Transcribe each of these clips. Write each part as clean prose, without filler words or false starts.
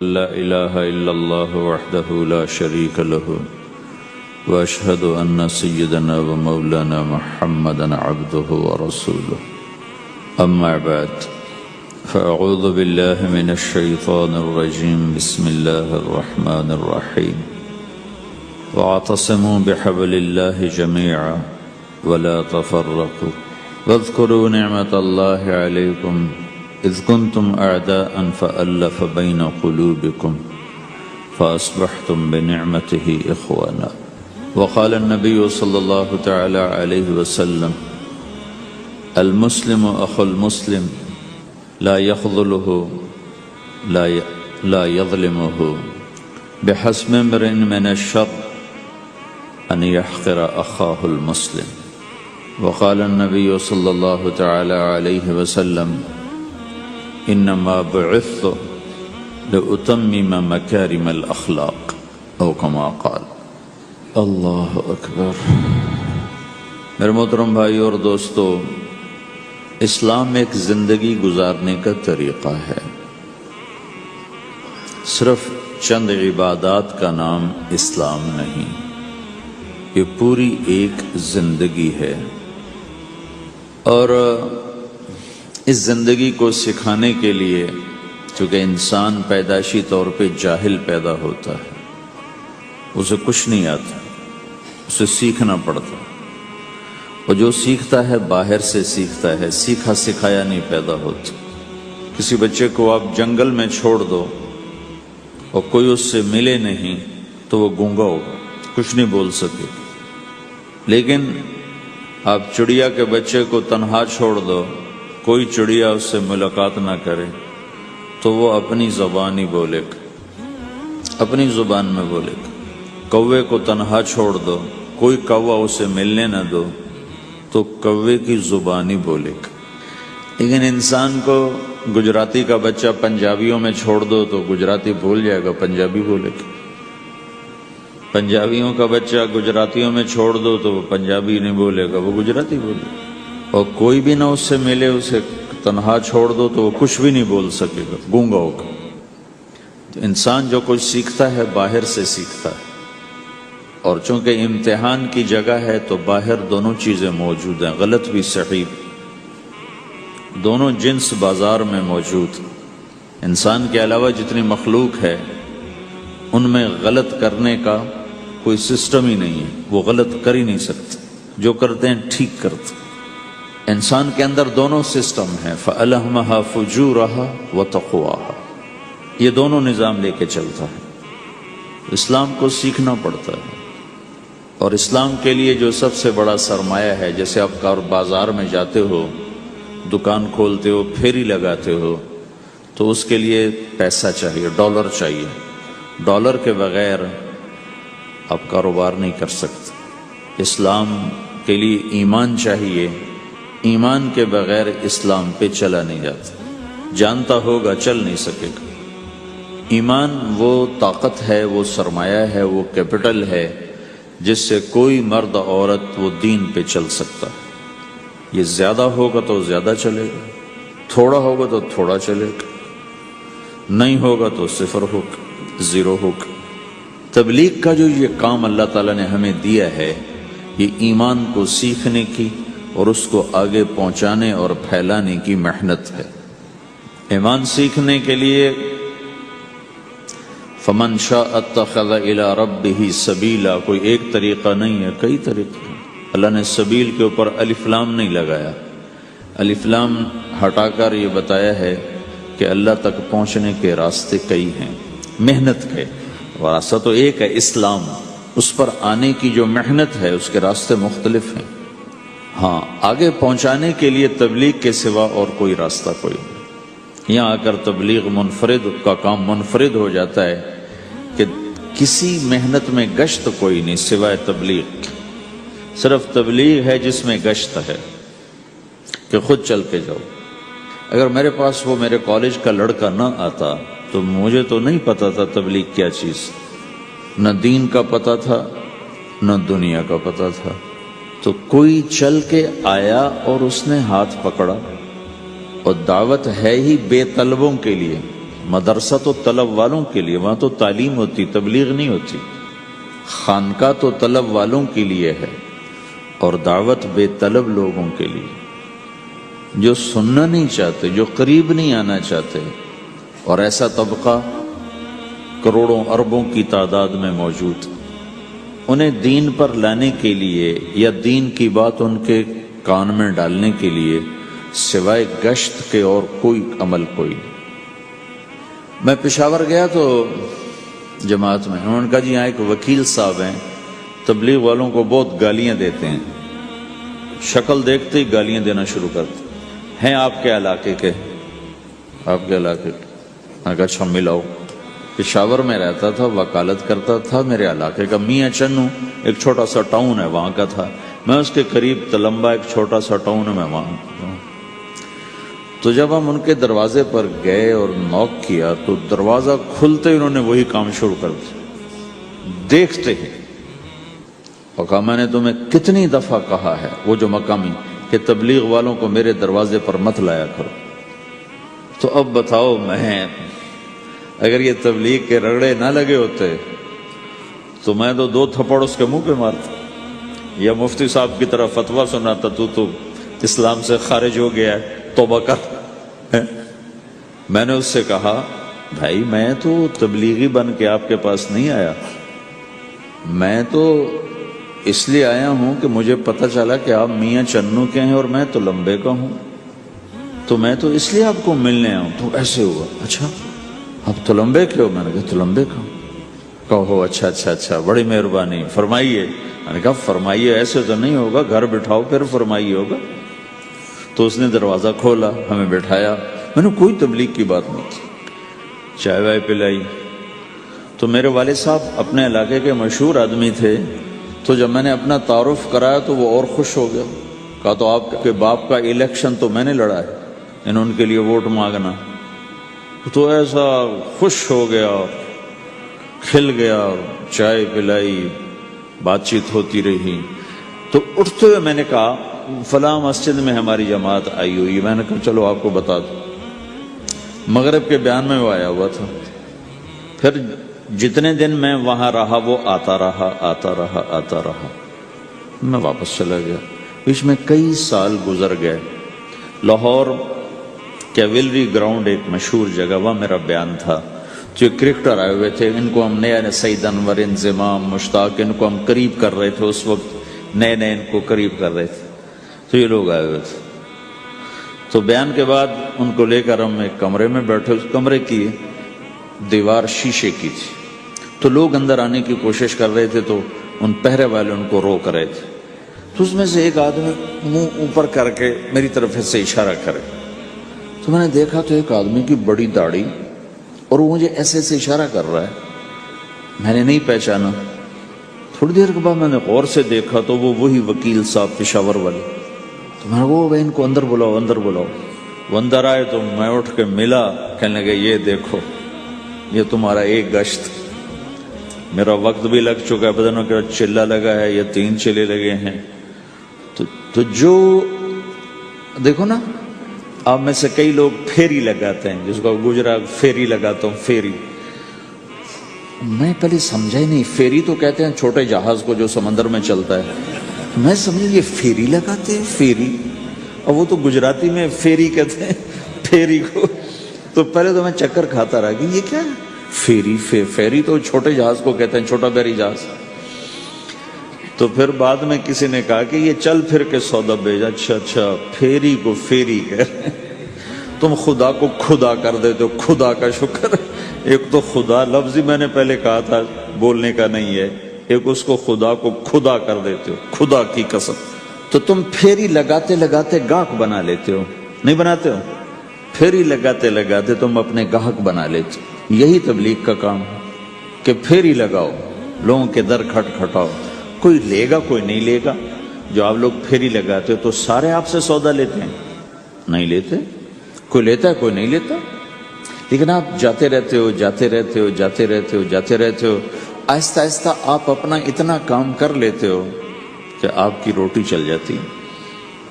لا إله إلا الله وحده لا شريك له وأشهد أن سيدنا ومولانا محمدا عبده ورسوله أما بعد فأعوذ بالله من الشيطان الرجيم بسم الله الرحمن الرحيم واعتصموا بحبل الله جميعا ولا تفرقوا واذكروا نعمة الله عليكم إذ كنتم أعداء فألف بين قلوبكم فأصبحتم بنعمته إخوانا وقال النبي صلى الله تعالى عليه وسلم المسلم أخو المسلم لا يخذله لا يظلمه بحسب امرئ من الشر أن يحقر أخاه المسلم وقال النبي صلى الله تعالى عليه وسلم انما بعثت لأتمم مکارم الاخلاق او کما قال۔ اللہ اکبر۔ میرے محترم بھائی اور دوستو، اسلام ایک زندگی گزارنے کا طریقہ ہے، صرف چند عبادات کا نام اسلام نہیں، یہ پوری ایک زندگی ہے۔ اور اس زندگی کو سکھانے کے لیے، چونکہ انسان پیدائشی طور پہ جاہل پیدا ہوتا ہے، اسے کچھ نہیں آتا، اسے سیکھنا پڑتا، اور جو سیکھتا ہے باہر سے سیکھتا ہے، سیکھا سکھایا نہیں پیدا ہوتا۔ کسی بچے کو آپ جنگل میں چھوڑ دو اور کوئی اس سے ملے نہیں تو وہ گونگا ہوگا، کچھ نہیں بول سکے۔ لیکن آپ چڑیا کے بچے کو تنہا چھوڑ دو، کوئی چڑیا اس سے ملاقات نہ کرے تو وہ اپنی زبان ہی بولے گا، اپنی زبان میں بولے گا۔ کوے کو تنہا چھوڑ دو، کوئی کوا اسے ملنے نہ دو تو کوے کی زبان ہی بولے گا۔ لیکن انسان کو گجراتی کا بچہ پنجابیوں میں چھوڑ دو تو گجراتی بھول جائے گا، پنجابی بولے گا۔ پنجابیوں کا بچہ گجراتیوں میں چھوڑ دو تو وہ پنجابی نہیں بولے گا، وہ گجراتی بولے گا۔ اور کوئی بھی نہ اس سے ملے، اسے تنہا چھوڑ دو تو وہ کچھ بھی نہیں بول سکے گا، گونگا ہوگا۔ تو انسان جو کچھ سیکھتا ہے باہر سے سیکھتا ہے، اور چونکہ امتحان کی جگہ ہے تو باہر دونوں چیزیں موجود ہیں، غلط بھی صحیح، دونوں جنس بازار میں موجود۔ انسان کے علاوہ جتنی مخلوق ہے ان میں غلط کرنے کا کوئی سسٹم ہی نہیں ہے، وہ غلط کر ہی نہیں سکتے، جو کرتے ہیں ٹھیک کرتے۔ انسان کے اندر دونوں سسٹم ہیں، فَأَلْهَمَهَا فُجُورَهَا وَتَقْوَاهَا، یہ دونوں نظام لے کے چلتا ہے۔ اسلام کو سیکھنا پڑتا ہے، اور اسلام کے لیے جو سب سے بڑا سرمایہ ہے، جیسے آپ بازار میں جاتے ہو، دکان کھولتے ہو، پھیری لگاتے ہو، تو اس کے لیے پیسہ چاہیے، ڈالر چاہیے۔ ڈالر کے بغیر آپ کاروبار نہیں کر سکتے۔ اسلام کے لیے ایمان چاہیے، ایمان کے بغیر اسلام پہ چلا نہیں جاتا، جانتا ہوگا چل نہیں سکے گا۔ ایمان وہ طاقت ہے، وہ سرمایہ ہے، وہ کیپٹل ہے جس سے کوئی مرد عورت وہ دین پہ چل سکتا ہے۔ یہ زیادہ ہوگا تو زیادہ چلے گا، تھوڑا ہوگا تو تھوڑا چلے گا، نہیں ہوگا تو صفر ہوگا، زیرو ہوگا۔ تبلیغ کا جو یہ کام اللہ تعالیٰ نے ہمیں دیا ہے، یہ ایمان کو سیکھنے کی اور اس کو آگے پہنچانے اور پھیلانے کی محنت ہے۔ ایمان سیکھنے کے لیے فَمَنْ شَاءَ اتَّخَذَ إِلَىٰ رَبِّهِ سَبِيلًا، کوئی ایک طریقہ نہیں ہے، کئی طریقے ہیں۔ اللہ نے سبیل کے اوپر الف لام نہیں لگایا، الف لام ہٹا کر یہ بتایا ہے کہ اللہ تک پہنچنے کے راستے کئی ہیں، محنت کے راستہ تو ایک ہے اسلام، اس پر آنے کی جو محنت ہے اس کے راستے مختلف ہیں۔ ہاں، آگے پہنچانے کے لیے تبلیغ کے سوا اور کوئی راستہ کوئی نہیں۔ یہاں آ کر تبلیغ منفرد کا کام منفرد ہو جاتا ہے کہ کسی محنت میں گشت کوئی نہیں سوائے تبلیغ، صرف تبلیغ ہے جس میں گشت ہے کہ خود چل کے جاؤ۔ اگر میرے پاس وہ میرے کالج کا لڑکا نہ آتا تو مجھے تو نہیں پتا تھا تبلیغ کیا چیز، نہ دین کا پتا تھا نہ دنیا کا پتا تھا۔ تو کوئی چل کے آیا اور اس نے ہاتھ پکڑا، اور دعوت ہے ہی بے طلبوں کے لیے، مدرسہ تو طلب والوں کے لیے، وہاں تو تعلیم ہوتی، تبلیغ نہیں ہوتی. خانقاہ تو طلب والوں کے لیے ہے اور دعوت بے طلب لوگوں کے لیے، جو سننا نہیں چاہتے، جو قریب نہیں آنا چاہتے. اور ایسا طبقہ کروڑوں اربوں کی تعداد میں موجود، انہیں دین پر لانے کے لیے یا دین کی بات ان کے کان میں ڈالنے کے لیے سوائے گشت کے اور کوئی عمل کوئی نہیں. میں پشاور گیا تو جماعت میں انہوں نے کہا جی یہاں ایک وکیل صاحب ہیں، تبلیغ والوں کو بہت گالیاں دیتے ہیں، شکل دیکھتے ہی گالیاں دینا شروع کرتے ہیں. آپ کے علاقے کے؟ آپ کے علاقے کے؟ میں کہا اچھا ملاؤ. پشاور میں رہتا تھا، وکالت کرتا تھا، میرے علاقے کا میاں چنو ایک چھوٹا سا ٹاؤن ہے وہاں کا تھا، میں اس کے قریب تلمبا ایک چھوٹا سا ٹاؤن ہے، میں وہاں. تو جب ہم ان کے دروازے پر گئے اور نوک کیا تو دروازہ کھلتے ہی انہوں نے وہی کام شروع کر دیا دیکھتے ہی. اور کہا میں نے تمہیں کتنی دفعہ کہا ہے، وہ جو مقامی، کہ تبلیغ والوں کو میرے دروازے پر مت لایا کرو. تو اب بتاؤ، میں اگر یہ تبلیغ کے رگڑے نہ لگے ہوتے تو میں تو 2 تھپڑ اس کے منہ پہ مارتا، یا مفتی صاحب کی طرح فتویٰ سناتا تو اسلام سے خارج ہو گیا ہے، توبہ کر. میں نے اس سے کہا بھائی میں تو تبلیغی بن کے آپ کے پاس نہیں آیا، میں تو اس لیے آیا ہوں کہ مجھے پتہ چلا کہ آپ میاں چنو کے ہیں اور میں تو لمبے کا ہوں، تو میں تو اس لیے آپ کو ملنے آیا ہوں. تو ایسے ہوا، اچھا آپ تو لمبے کے ہو؟ میں نے کہا تو لمبے کا ہوں. کہو اچھا اچھا اچھا، بڑی مہربانی، فرمائیے. میں نے کہا فرمائیے ایسے تو نہیں ہوگا، گھر بٹھاؤ پھر فرمائیے ہوگا. تو اس نے دروازہ کھولا، ہمیں بٹھایا، میں نے کوئی تبلیغ کی بات نہیں کی، چائے وائے پلائی. تو میرے والد صاحب اپنے علاقے کے مشہور آدمی تھے، تو جب میں نے اپنا تعارف کرایا تو وہ اور خوش ہو گیا. کہا تو آپ کے باپ کا الیکشن تو میں نے لڑا ہے، انہوں ان کے لیے ووٹ مانگنا. تو ایسا خوش ہو گیا، کھل گیا، چائے پلائی، بات چیت ہوتی رہی. تو اٹھتے ہوئے میں نے کہا فلاں مسجد میں ہماری جماعت آئی ہوئی ہے. میں نے کہا چلو آپ کو بتا دوں. مغرب کے بیان میں وہ آیا ہوا تھا. پھر جتنے دن میں وہاں رہا وہ آتا رہا آتا رہا آتا رہا. میں واپس چلا گیا. بیچ میں کئی سال گزر گئے. لاہور کیولری گراؤنڈ ایک مشہور جگہ، وہاں میرا بیان تھا. جو کرکٹر آئے ہوئے تھے، ان کو ہم نیا سعید انور، انضمام، مشتاق، ان کو ہم قریب کر رہے تھے. اس وقت نئے نئے ان کو قریب کر رہے تھے. تو یہ لوگ آئے ہوئے تھے. تو بیان کے بعد ان کو لے کر ہم ایک کمرے میں بیٹھے. اس کمرے کی دیوار شیشے کی تھی. تو لوگ اندر آنے کی کوشش کر رہے تھے تو ان پہرے والے ان کو روک رہے تھے. تو اس میں سے ایک آدمی منہ اوپر کر کے میری طرف سے اشارہ کرے. تو میں نے دیکھا تو ایک آدمی کی بڑی داڑھی، اور وہ مجھے ایسے ایسے اشارہ کر رہا ہے. میں نے نہیں پہچانا. تھوڑی دیر کے بعد میں نے غور سے دیکھا تو وہ وہی وکیل صاحب پشاور والے. تو میں نے کہا ان کو اندر بلاؤ، اندر بلاؤ. وہ اندر آئے تو میں اٹھ کے ملا. کہنے لگے یہ دیکھو، یہ تمہارا ایک گشت، میرا وقت بھی لگ چکا ہے، پتہ نہیں کیا چلہ لگا ہے یا 3 چلے لگے ہیں. تو جو دیکھو نا، آپ میں سے کئی لوگ پھیری لگاتے ہیں، جس کو گجرا پھیری لگاتا ہوں، پھیری. میں پہلے سمجھا ہی نہیں. پھیری تو کہتے ہیں چھوٹے جہاز کو جو سمندر میں چلتا ہے. میں سمجھا یہ پھیری لگاتے ہیں، پھیری. اور وہ تو گجراتی میں پھیری کہتے ہیں پھیری کو. تو پہلے تو میں چکر کھاتا رہا کہ یہ کیا ہے پھیری. پھیری تو چھوٹے جہاز کو کہتے ہیں، چھوٹا بحری جہاز. تو پھر بعد میں کسی نے کہا کہ یہ چل پھر کے سودا بھیجا. اچھا اچھا، پھیری کو پھیری کہہ رہے ہیں. تم خدا کو خدا کر دیتے ہو. خدا کا شکر. ایک تو خدا لفظ ہی میں نے پہلے کہا تھا بولنے کا نہیں ہے، ایک اس کو خدا کو خدا کر دیتے ہو، خدا کی قسم. تو تم پھیری لگاتے لگاتے گاہک بنا لیتے ہو. نہیں بناتے ہو؟ پھیری لگاتے لگاتے تم اپنے گاہک بنا لیتے. یہی تبلیغ کا کام ہے کہ پھیری لگاؤ، لوگوں کے در کھٹکھٹاؤ. کوئی لے گا کوئی نہیں لے گا. جو آپ لوگ پھیری لگاتے ہو تو سارے آپ سے سودا لیتے ہیں؟ نہیں لیتے. کوئی لیتا ہے کوئی نہیں لیتا. لیکن آپ جاتے رہتے ہو، جاتے رہتے ہو، جاتے رہتے ہو، جاتے رہتے ہو. آہستہ آہستہ آپ اپنا اتنا کام کر لیتے ہو کہ آپ کی روٹی چل جاتی.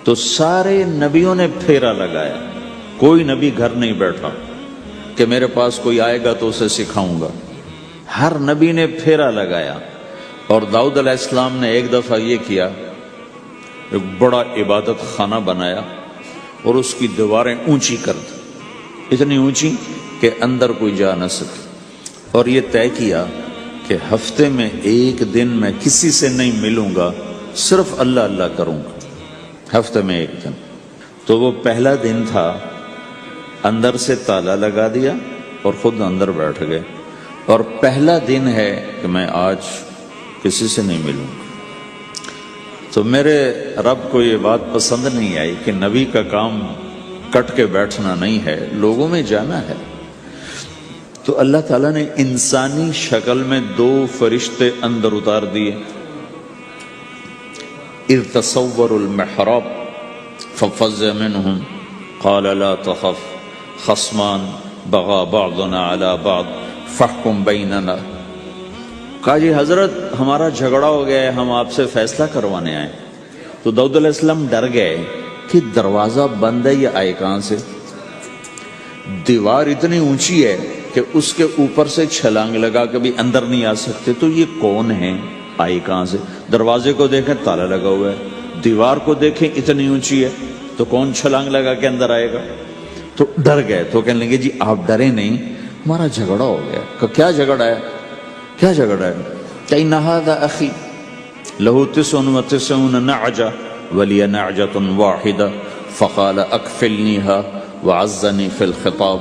تو سارے نبیوں نے پھیرا لگایا، کوئی نبی گھر نہیں بیٹھا کہ میرے پاس کوئی آئے گا تو اسے سکھاؤں گا. ہر نبی نے پھیرا لگایا. اور داؤد علیہ السلام نے ایک دفعہ یہ کیا، ایک بڑا عبادت خانہ بنایا اور اس کی دیواریں اونچی کر دی، اتنی اونچی کہ اندر کوئی جا نہ سکے. اور یہ طے کیا کہ ہفتے میں ایک دن میں کسی سے نہیں ملوں گا، صرف اللہ اللہ کروں گا، ہفتے میں ایک دن. تو وہ پہلا دن تھا، اندر سے تالا لگا دیا اور خود اندر بیٹھ گئے. اور پہلا دن ہے کہ میں آج کسی سے نہیں ملوں گا. تو میرے رب کو یہ بات پسند نہیں آئی کہ نبی کا کام کٹ کے بیٹھنا نہیں ہے، لوگوں میں جانا ہے. تو اللہ تعالیٰ نے انسانی شکل میں 2 فرشتے اندر اتار دیے. اذ تصوروا المحراب ففزع منهم قال لا تخف خصمان بغى بعضنا على بعض فاحكم بيننا. کہا جی حضرت ہمارا جھگڑا ہو گیا ہے، ہم آپ سے فیصلہ کروانے آئے. تو داؤد علیہ السلام ڈر گئے کہ دروازہ بند ہے، یہ آئے کہاں سے؟ دیوار اتنی اونچی ہے کہ اس کے اوپر سے چھلانگ لگا کے بھی اندر نہیں آ سکتے. تو یہ کون ہے، آئے کہاں سے؟ دروازے کو دیکھیں تالا لگا ہوا ہے، دیوار کو دیکھیں اتنی اونچی ہے، تو کون چھلانگ لگا کے اندر آئے گا؟ تو ڈر گئے. تو کہنے لگے جی آپ ڈرے نہیں، ہمارا جھگڑا ہو گیا. کہ کیا جھگڑا ہے؟ کیا جھگڑا ہے؟ کہ هذا اخی له 99 نعجة ولی نعجة واحدة فقال اکفلنیها وعزنی فی الخطاب.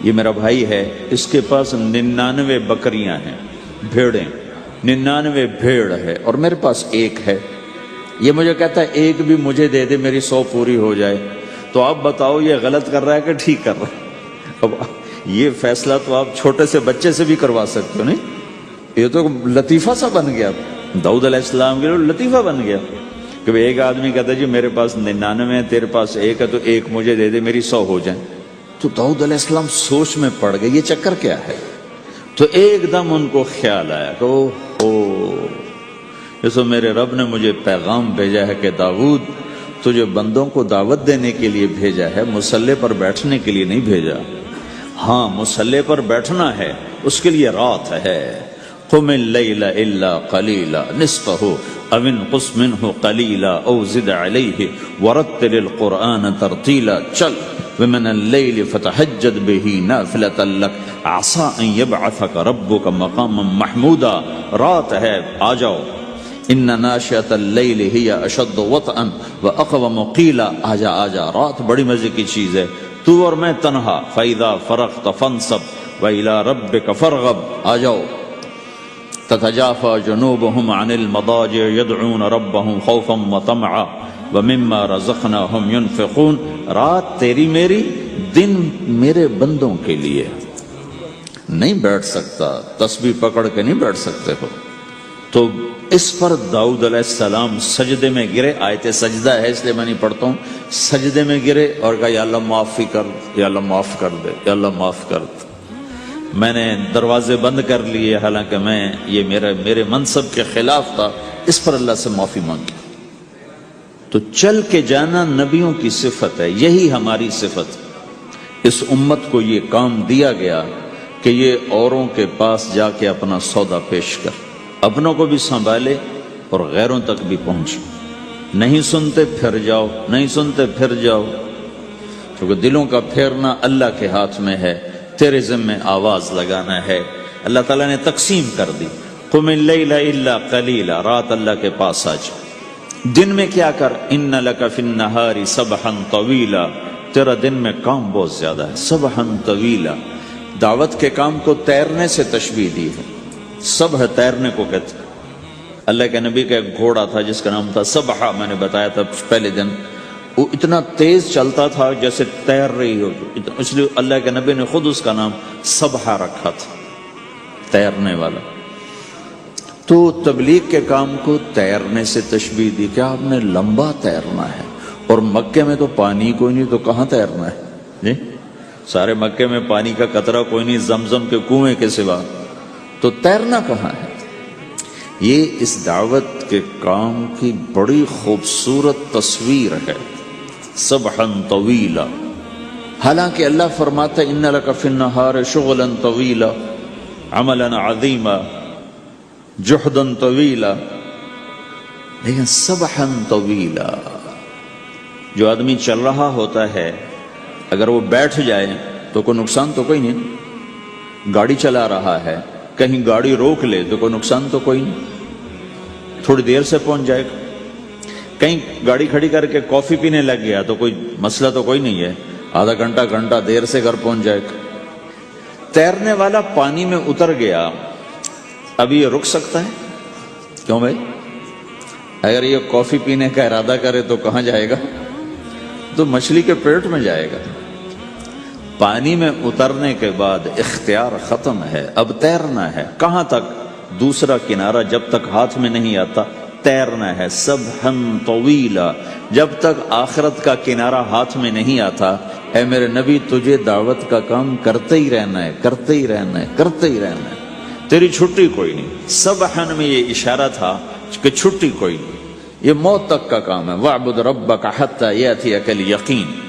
یہ میرا بھائی ہے، اس کے پاس 99 بکریاں ہیں، بھیڑیں، 99 بھیڑ ہے، اور میرے پاس ایک ہے. یہ مجھے کہتا ہے ایک بھی مجھے دے دے، میری 100 پوری ہو جائے. تو آپ بتاؤ یہ غلط کر رہا ہے کہ ٹھیک کر رہا ہے؟ اب یہ فیصلہ تو آپ چھوٹے سے بچے سے بھی کروا سکتے ہو. نہیں، یہ تو لطیفہ سا بن گیا، داؤد علیہ السلام کے لیے لطیفہ بن گیا کہ ایک آدمی کہتا ہے جی میرے پاس 99 ہے، تیرے پاس ایک ہے، تو ایک مجھے دے دے، میری 100 ہو جائیں. تو داؤد علیہ السلام سوچ میں پڑ گئے یہ چکر کیا ہے. تو ایک دم ان کو خیال آیا کہ جیسے میرے رب نے مجھے پیغام بھیجا ہے کہ داؤد تجھے بندوں کو دعوت دینے کے لیے بھیجا ہے، مصلی پر بیٹھنے کے لیے نہیں بھیجا. ہاں مصلی پر بیٹھنا ہے، اس کے لیے رات ہے. قم اللیل الا قلیلا نصفہ او انقص منہ قلیلا او زد علیہ ورتل القرآن ترتیلا. چل ومن اللیل فتہجد بہ نافلۃ لک عسى ان یبعثک ربک مقاما محمودا. رات ہے، آ جاؤ. ان ناشئۃ اللیل ہی اشد وطئا واقوم قیلا. آجا آجا، رات بڑی مزے کی چیز ہے، تو اور میں تنہا. فاذا فرغت فانصب والى ربک فارغب. آ جاؤ. تتجافى جنوبهم عن المضاجع يدعون ربهم خوفا وطمعا ومما رزقناهم ينفقون. رات تیری میری، دن میرے بندوں کے لیے. نہیں بیٹھ سکتا، تسبیح پکڑ کے نہیں بیٹھ سکتے ہو. تو اس پر داؤد علیہ السلام سجدے میں گرے. آیت سجدہ ہے اس لیے میں نہیں پڑھتا ہوں. سجدے میں گرے اور کہا یا اللہ معافی کر، یا اللہ معاف کر دے، یا اللہ معاف کر دے. میں نے دروازے بند کر لیے، حالانکہ یہ میرے منصب کے خلاف تھا. اس پر اللہ سے معافی مانگی. تو چل کے جانا نبیوں کی صفت ہے، یہی ہماری صفت. اس امت کو یہ کام دیا گیا کہ یہ اوروں کے پاس جا کے اپنا سودا پیش کر، اپنوں کو بھی سنبھالے اور غیروں تک بھی پہنچے. نہیں سنتے پھر جاؤ، نہیں سنتے پھر جاؤ. کیونکہ دلوں کا پھیرنا اللہ کے ہاتھ میں ہے، تیرے ذمہ آواز لگانا ہے. اللہ تعالیٰ نے تقسیم کر دی. قم اللیل الا قلیلا، رات اللہ کے پاس آ جا. دن میں کیا کر؟ ان لک فی النہار سبحا طویلا، تیرا دن میں کام بہت زیادہ ہے. سبحا طویلا، دعوت کے کام کو تیرنے سے تشبیہ دی ہے. سبح تیرنے کو کہتے ہیں. اللہ کے نبی کا ایک گھوڑا تھا جس کا نام تھا سبحہ، میں نے بتایا تھا پہلے دن. وہ اتنا تیز چلتا تھا جیسے تیر رہی ہو، اس لیے اللہ کے نبی نے خود اس کا نام سبحہ رکھا تھا، تیرنے والا. تو تبلیغ کے کام کو تیرنے سے تشبیہ دی کہ آپ نے لمبا تیرنا ہے. اور مکے میں تو پانی کوئی نہیں، تو کہاں تیرنا ہے جی؟ سارے مکے میں پانی کا قطرہ کوئی نہیں، زمزم کے کنویں کے سوا، تو تیرنا کہاں ہے؟ یہ اس دعوت کے کام کی بڑی خوبصورت تصویر ہے. سبحا طویلا، حالانکہ اللہ فرماتا ہے ان لک فی النہار شغلا طویلا عملا عظیما جہدا طویلا، لیکن سبحا طویلا، جو آدمی چل رہا ہوتا ہے اگر وہ بیٹھ جائے تو کوئی نقصان تو کوئی نہیں، گاڑی چلا رہا ہے کہیں گاڑی روک لے تو کوئی نقصان تو کوئی نہیں، تھوڑی دیر سے پہنچ جائے گا، کہیں گاڑی کھڑی کر کے کافی پینے لگ گیا تو کوئی مسئلہ تو کوئی نہیں ہے، آدھا گھنٹہ دیر سے گھر پہنچ جائے گا۔ تیرنے والا پانی میں اتر گیا، اب یہ رک سکتا ہے؟ کیوں بھائی؟ اگر یہ کافی پینے کا ارادہ کرے تو کہاں جائے گا؟ تو مچھلی کے پیٹ میں جائے گا۔ پانی میں اترنے کے بعد اختیار ختم ہے، اب تیرنا ہے۔ کہاں تک؟ دوسرا کنارہ جب تک ہاتھ میں نہیں آتا تیرنا ہے، سبحا طویلا، جب تک آخرت کا کنارہ ہاتھ میں نہیں آتا۔ اے میرے نبی، تجھے دعوت کا کام کرتے ہی رہنا ہے، کرتے ہی رہنا ہے، کرتے ہی رہنا ہے، تیری چھٹی کوئی نہیں۔ سبحا میں یہ اشارہ تھا کہ چھٹی کوئی نہیں، یہ موت تک کا کام ہے۔ وَاعْبُدْ رَبَّكَ حَتَّى يَأْتِيَكَ الْيَقِينُ۔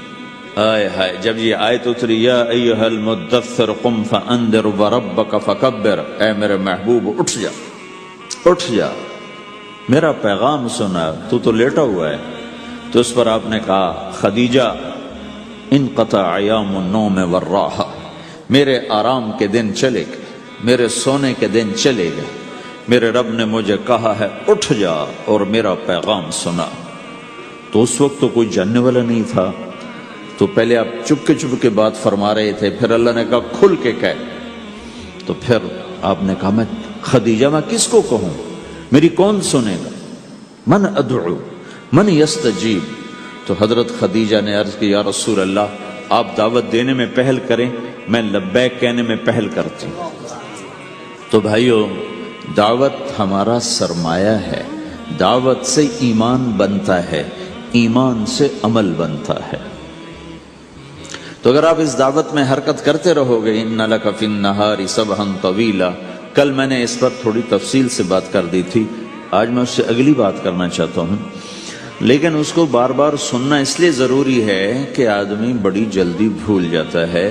آئے ہائے، جب یہ آیت اتری یا ایھا المدثر قم فانذر وربک فکبر، اے میرے محبوب اٹھ جا، اٹھ جا، میرا پیغام سنا، تو لیٹا ہوا ہے۔ تو اس پر آپ نے کہا خدیجہ انقطع ایام النوم والراحہ، میرے آرام کے دن چلے گئے، میرے سونے کے دن چلے گئے، میرے رب نے مجھے کہا ہے اٹھ جا اور میرا پیغام سنا۔ تو اس وقت تو کوئی جاننے والا نہیں تھا، تو پہلے آپ چپ کے بات فرما رہے تھے، پھر اللہ نے کہا کھل کے کہہ، تو پھر آپ نے کہا میں خدیجہ میں کس کو کہوں، میری کون سنے گا، من ادعو من یستجیب۔ تو حضرت خدیجہ نے عرض کی یا رسول اللہ، آپ دعوت دینے میں پہل کریں، میں لبیک کہنے میں پہل کرتی ہوں۔ تو بھائیو، دعوت ہمارا سرمایہ ہے، دعوت سے ایمان بنتا ہے، ایمان سے عمل بنتا ہے۔ تو اگر آپ اس دعوت میں حرکت کرتے رہو گے، ان لک فی النہار سبحا طویلا، کل میں نے اس پر تھوڑی تفصیل سے بات کر دی تھی، آج میں اس سے اگلی بات کرنا چاہتا ہوں، لیکن اس کو بار بار سننا اس لیے ضروری ہے کہ آدمی بڑی جلدی بھول جاتا ہے،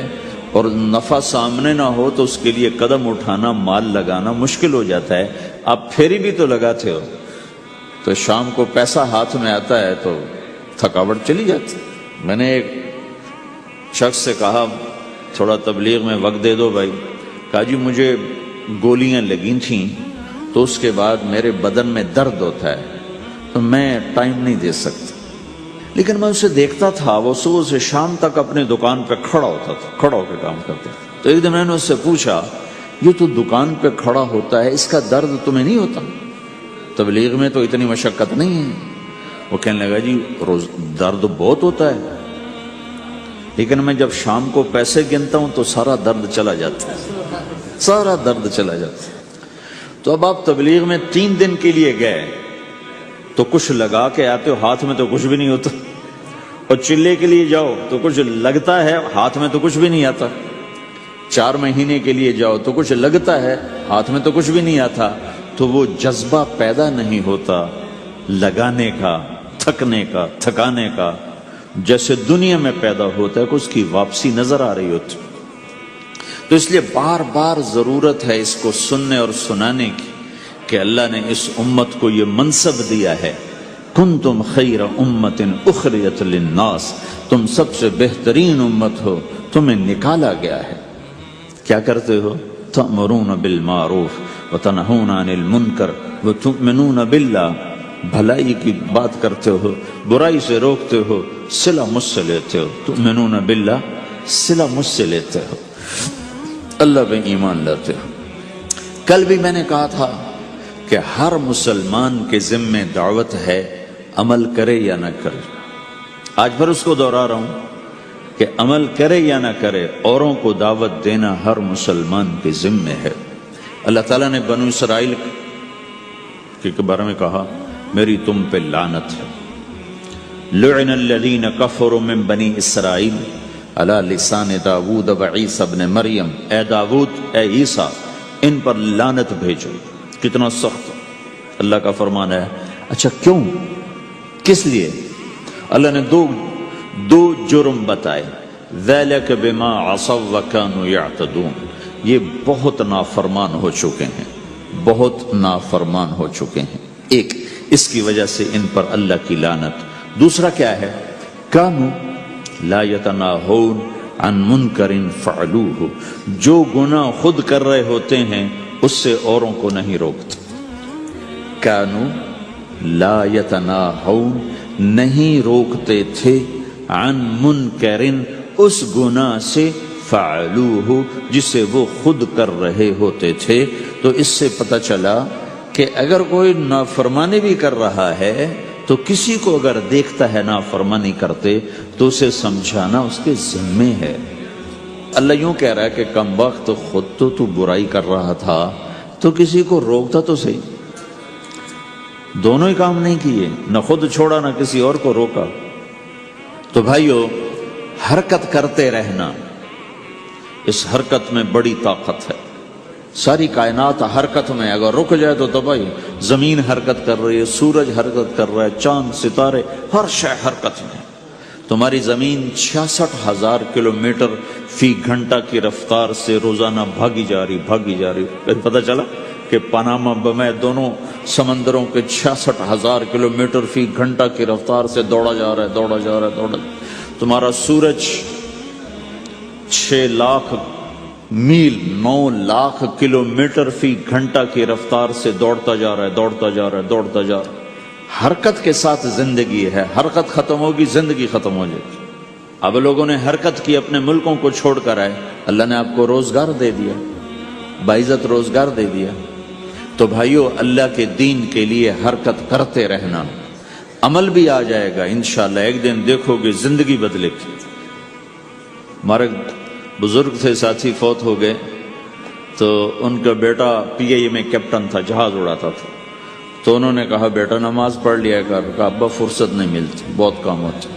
اور نفع سامنے نہ ہو تو اس کے لیے قدم اٹھانا، مال لگانا مشکل ہو جاتا ہے۔ آپ پھیری بھی تو لگاتے ہو، تو شام کو پیسہ ہاتھ میں آتا ہے تو تھکاوٹ چلی جاتی۔ میں نے ایک شخص سے کہا تھوڑا تبلیغ میں وقت دے دو بھائی، کہا جی مجھے گولیاں لگی تھیں تو اس کے بعد میرے بدن میں درد ہوتا ہے تو میں ٹائم نہیں دے سکتا، لیکن میں اسے دیکھتا تھا، وہ صبح سے شام تک اپنے دکان پہ کھڑا ہوتا تھا، کھڑا ہو کے کام کرتا تھا۔ تو ایک دن میں نے اس سے پوچھا یہ تو دکان پہ کھڑا ہوتا ہے، اس کا درد تمہیں نہیں ہوتا؟ تبلیغ میں تو اتنی مشقت نہیں ہے۔ وہ کہنے لگا جی روز درد بہت ہوتا ہے، لیکن میں جب شام کو پیسے گنتا ہوں تو سارا درد چلا جاتا ہے، سارا درد چلا جاتا ہے۔ تو اب آپ تبلیغ میں 3 دن کے لیے گئے تو کچھ لگا کے آتے ہو، ہاتھ میں تو کچھ بھی نہیں ہوتا، اور چلے کے لیے جاؤ تو کچھ لگتا ہے، ہاتھ میں تو کچھ بھی نہیں آتا۔ 4 مہینے کے لیے جاؤ تو کچھ لگتا ہے، ہاتھ میں تو کچھ بھی نہیں آتا۔ تو وہ جذبہ پیدا نہیں ہوتا لگانے کا، تھکنے کا، تھکانے کا، جیسے دنیا میں پیدا ہوتا ہے کہ اس کی واپسی نظر آ رہی ہوتی۔ تو اس لیے بار بار ضرورت ہے اس کو سننے اور سنانے کی کہ اللہ نے اس امت کو یہ منصب دیا ہے، کنتم خیر امت اخرجت للناس، تم سب سے بہترین امت ہو، تمہیں نکالا گیا ہے۔ کیا کرتے ہو؟ تأمرون بالمعروف وتنہون عن المنکر وتؤمنون باللہ، بھلائی کی بات کرتے ہو، برائی سے روکتے ہو، صلہ مجھ سے لیتے ہو، تؤمنون باللہ، صلہ مجھ سے لیتے ہو، اللہ پہ ایمان لاتے ہو۔ کل بھی میں نے کہا تھا کہ ہر مسلمان کے ذمہ دعوت ہے، عمل کرے یا نہ کرے۔ آج پھر اس کو دہرا رہا ہوں کہ عمل کرے یا نہ کرے، اوروں کو دعوت دینا ہر مسلمان کے ذمہ ہے۔ اللہ تعالیٰ نے بنو اسرائیل کے بارے میں کہا میری تم پہ لعنت ہے، لعن الذین کفروا من بنی اسرائیل علی لسان داود و عیسیٰ ابن مریم، اے داود، اے عیسیٰ، ان پر لعنت بھیجو۔ کتنا سخت اللہ کا فرمان ہے۔ اچھا کیوں؟ کس لیے؟ اللہ نے دو جرم بتائے۔ ذَلِكَ بِمَا عَصَوْا وَكَانُوا يَعْتَدُونَ، یہ بہت نافرمان ہو چکے ہیں، بہت نافرمان ہو چکے ہیں۔ ایک اس کی وجہ سے ان پر اللہ کی لعنت۔ دوسرا کیا ہے؟ کانوا لا یتناہون عن منکر فعلوہ، جو گناہ خود کر رہے ہوتے ہیں اس سے اوروں کو نہیں روکتے۔ کانوا لا یتناہون، نہیں روکتے تھے، عن منکر، اس گناہ سے، فعلوہ، جسے وہ خود کر رہے ہوتے تھے۔ تو اس سے پتہ چلا کہ اگر کوئی نافرمانی بھی کر رہا ہے تو کسی کو اگر دیکھتا ہے نافرمانی کرتے تو اسے سمجھانا اس کے ذمے ہے۔ اللہ یوں کہہ رہا ہے کہ کم وقت خود تو برائی کر رہا تھا تو کسی کو روکتا تو صحیح۔ دونوں ہی کام نہیں کیے، نہ خود چھوڑا نہ کسی اور کو روکا۔ تو بھائیو، حرکت کرتے رہنا، اس حرکت میں بڑی طاقت ہے۔ ساری کائنات حرکت میں، اگر رک جائے تو تباہی۔ زمین حرکت کر رہی ہے، سورج حرکت کر رہا ہے، چاند ستارے، ہر شے حرکت میں۔ تمہاری زمین 66,000 کلومیٹر فی گھنٹہ کی رفتار سے روزانہ بھاگی جا رہی۔ پھر پتہ چلا کہ پاناما بمے دونوں سمندروں کے 66,000 کلومیٹر فی گھنٹہ کی رفتار سے دوڑا جا رہا ہے۔ تمہارا سورج 6 لاکھ میل 9 لاکھ کلومیٹر فی گھنٹہ کی رفتار سے دوڑتا جا رہا ہے۔ حرکت کے ساتھ زندگی ہے، حرکت ختم ہوگی زندگی ختم ہو جائے گی۔ اب لوگوں نے حرکت کی، اپنے ملکوں کو چھوڑ کر آئے، اللہ نے آپ کو روزگار دے دیا، باعزت روزگار دے دیا۔ تو بھائیو، اللہ کے دین کے لیے حرکت کرتے رہنا، عمل بھی آ جائے گا انشاءاللہ۔ ایک دن دیکھو گے زندگی بدلے گی۔ ہمارے بزرگ تھے، ساتھی فوت ہو گئے، تو ان کا بیٹا PIA میں کیپٹن تھا، جہاز اڑاتا تھا۔ تو انہوں نے کہا بیٹا نماز پڑھ لیا کر۔ کہا ابا فرصت نہیں ملتی، بہت کام ہوتا۔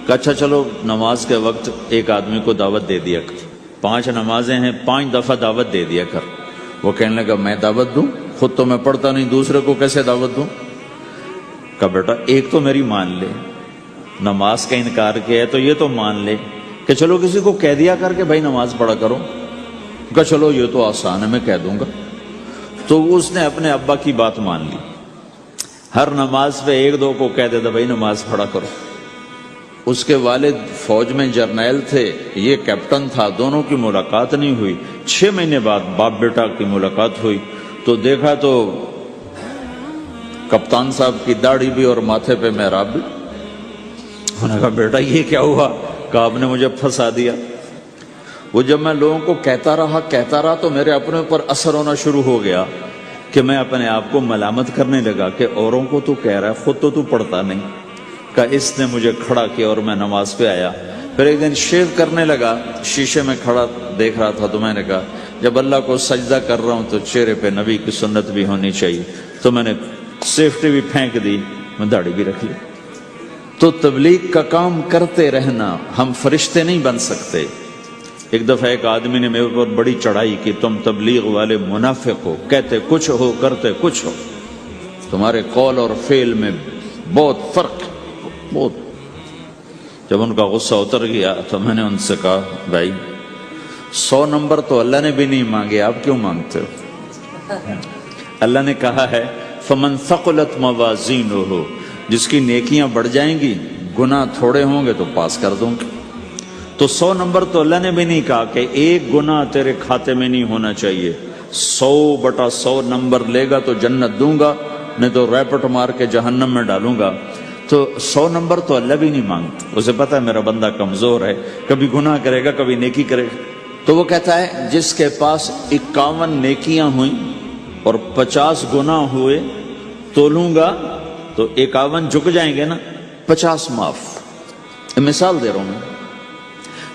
کہا اچھا چلو نماز کے وقت ایک آدمی کو دعوت دے دیا کر، 5 نمازیں ہیں، 5 دفعہ دعوت دے دیا کر۔ وہ کہنے لگا میں دعوت دوں؟ خود تو میں پڑھتا نہیں، دوسرے کو کیسے دعوت دوں؟ کہا بیٹا ایک تو میری مان لے، نماز کا انکار کیا ہے تو یہ تو مان لے کہ چلو کسی کو کہہ دیا کر کے بھائی نماز پڑھا کرو۔ کہا چلو یہ تو آسان ہے، میں کہہ دوں گا۔ تو اس نے اپنے ابا کی بات مان لی، ہر نماز پہ 1-2 کو کہہ دیتا بھائی نماز پڑھا کرو۔ اس کے والد فوج میں جرنیل تھے، یہ کیپٹن تھا، دونوں کی ملاقات نہیں ہوئی۔ 6 مہینے بعد باپ بیٹا کی ملاقات ہوئی تو دیکھا تو کپتان صاحب کی داڑھی بھی اور ماتھے پہ محراب بھی۔ انہوں نے کہا بیٹا یہ کیا ہوا؟ کہا آپ نے مجھے پھنسا دیا۔ وہ جب میں لوگوں کو کہتا رہا تو میرے اپنے اوپر اثر ہونا شروع ہو گیا کہ میں اپنے آپ کو ملامت کرنے لگا کہ اوروں کو تو کہہ رہا ہے، خود تو پڑھتا نہیں۔ کہ اس نے مجھے کھڑا کیا اور میں نماز پہ آیا۔ پھر ایک دن شیو کرنے لگا، شیشے میں کھڑا دیکھ رہا تھا، تو میں نے کہا جب اللہ کو سجدہ کر رہا ہوں تو چہرے پہ نبی کی سنت بھی ہونی چاہیے، تو میں نے سیفٹی بھی پھینک دی، میں داڑھی بھی رکھ لی۔ تو تبلیغ کا کام کرتے رہنا، ہم فرشتے نہیں بن سکتے۔ ایک دفعہ ایک آدمی نے میرے اوپر بڑی چڑھائی کی، تم تبلیغ والے منافق ہو، کہتے کچھ ہو کرتے کچھ ہو، تمہارے قول اور فعل میں بہت فرق، بہت۔ جب ان کا غصہ اتر گیا تو میں نے ان سے کہا بھائی 100 نمبر تو اللہ نے بھی نہیں مانگے، آپ کیوں مانگتے ہو؟ اللہ نے کہا ہے فمن ثقلت موازینہ، جس کی نیکیاں بڑھ جائیں گی، گناہ تھوڑے ہوں گے تو پاس کر دوں گے۔ تو 100 نمبر تو اللہ نے بھی نہیں کہا کہ ایک گناہ تیرے کھاتے میں نہیں ہونا چاہیے، 100/100 نمبر لے گا تو جنت دوں گا، نہیں تو ریپٹ مار کے جہنم میں ڈالوں گا۔ تو 100 نمبر تو اللہ بھی نہیں مانگتا، اسے پتا ہے میرا بندہ کمزور ہے، کبھی گناہ کرے گا کبھی نیکی کرے گا۔ تو وہ کہتا ہے جس کے پاس 51 نیکیاں ہوئیں اور 50 گناہ ہوئے، تولوں گا تو 51 جھک جائیں گے نا، 50 معاف۔ مثال دے رہا ہوں میں،